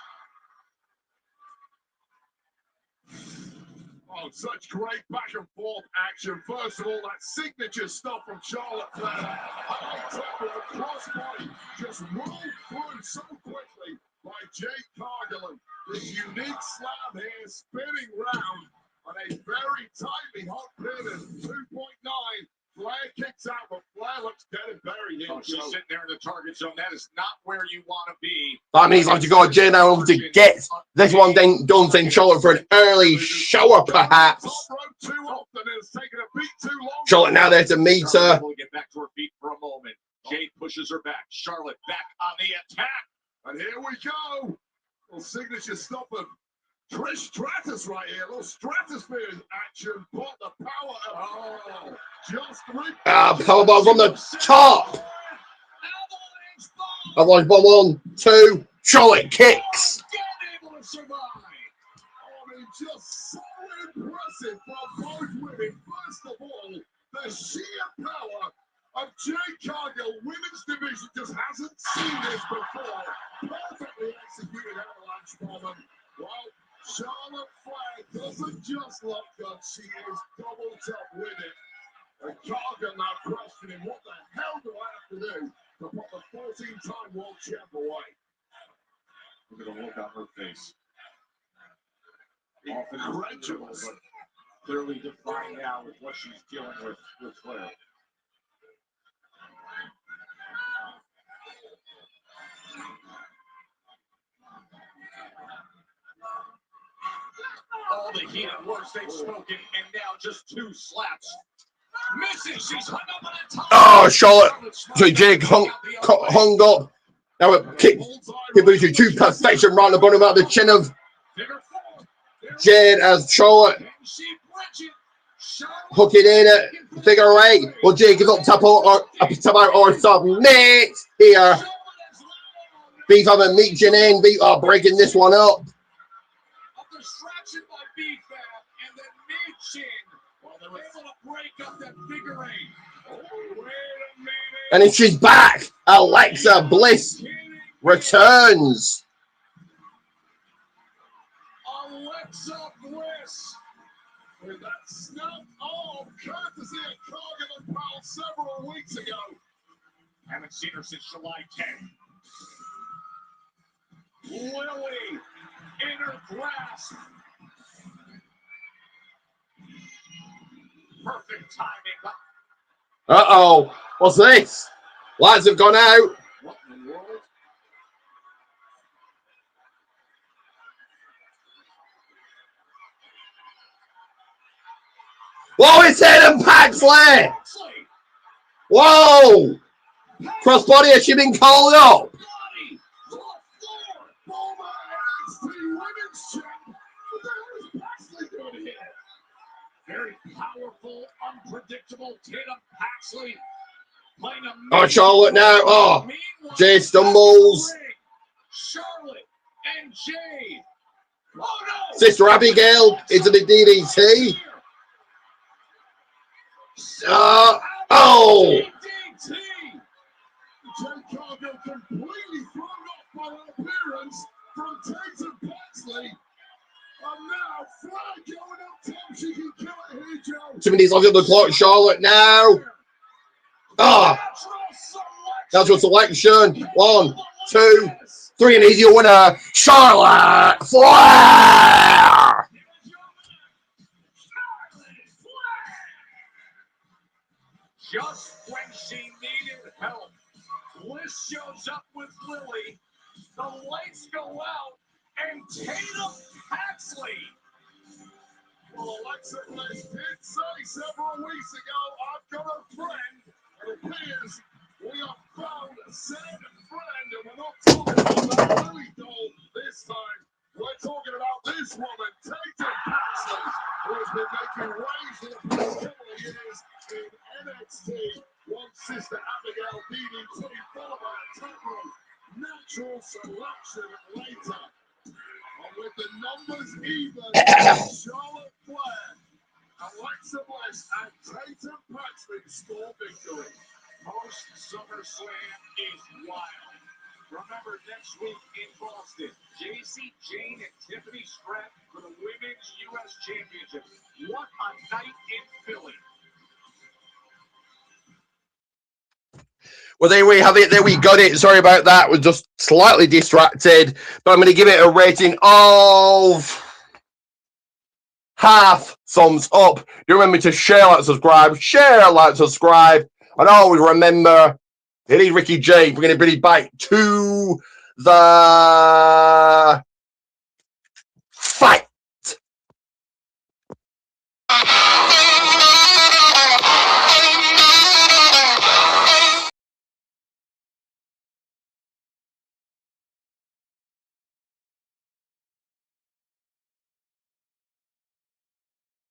Oh, such great back and forth action. First of all, that signature stuff from Charlotte Flair. High tempo cross body just rolled through so quickly by Jade Cargill. And this unique slam here spinning round on a very tightly hot pin and 2.9. Flair kicks out, but Flair looks dead and buried here. Oh, she's sitting there in the target zone. That is not where you want to be. That means I have to go Jay now over to get this one then done. Send Charlotte for an early shower, perhaps. Charlotte now there to meet her. Get back to her feet for a moment. Jade pushes her back. Charlotte back on the attack. And here we go. Little signature stuff of Trish Stratus right here. A little stratosphere action. Put the power of just powerbomb from the top. Avalanche bomb 1, 2. Charlotte kicks. able to survive. I mean, just so impressive from both women. First of all, the sheer power of Jade Cargill. Women's division just hasn't seen this before. Perfectly executed avalanche bomb. Well, Charlotte Flair doesn't just look good, she is double up with it. And Cargill now questioning what the hell do I have to do to put the 14-time world champ away? Look at the look on her face. Often incredulous, but clearly defined now with what she's dealing with Flair. All the heated words they've spoken, and now just 2 slaps. Misses, she's hung up on a top. Oh, Charlotte. So Jake hung up. Now it kick. He moves you to perfection round the bottom out the chin of Jade as Charlotte Hook it in at figure 8. Will Jay give up tap out or submit here? Beef have a meet Janine. Beef are breaking this one up. A distraction by B-Fab and then mid-chin. Well, they're able to break up that figure 8. Oh, wait a minute. And if she's back, Alexa Bliss returns. Alexa Bliss with that snap arm courtesy of Cargill Powell several weeks ago. Haven't seen her since July 10th. Lily in her grasp. Perfect timing. Uh-oh. What's this? Lights have gone out. What in the world? Whoa, it's Hayden Paxley! Whoa! Crossbody, has she been called up? Very powerful, unpredictable Tatum Paxley. Oh, Charlotte now. Oh, Jay stumbles. Charlotte and Jay. Oh, no. Sister Abigail into the DDT. Oh. Jay Cargill completely thrown off by an appearance from Tatum Paxley. And now Flag going up top. She can kill it here, Joe. 2 minutes left on the clock. Charlotte now. Oh. Natural selection. 1, 2, 3. An easier winner. Charlotte Flair. Just when she needed help, Bliss shows up with Lily. The lights go out, and Tatum Paxley. Well, Alexa Bliss did say several weeks ago, I've got a friend. It appears we have found said friend, and we're not talking about that Lily doll this time. We're talking about this woman, Tatum Paxley, who has been making waves in the past couple of years in NXT. One sister Abigail DDT, followed by a tackle, natural selection later. And with the numbers even, Charlotte Flair, Alexa Bliss, and Tatum Paxley score victory. Most SummerSlam is wild. Remember, next week in Boston, JC Jane and Tiffany Stratton for the Women's U.S. Championship. What a night in Philly. Well, there we have it. There we got it. Sorry about that. We're just slightly distracted. But I'm going to give it a rating of half thumbs up. Do remember to share, like, subscribe. Share, like, subscribe. And always remember, it is Ricky J bringing everybody back to the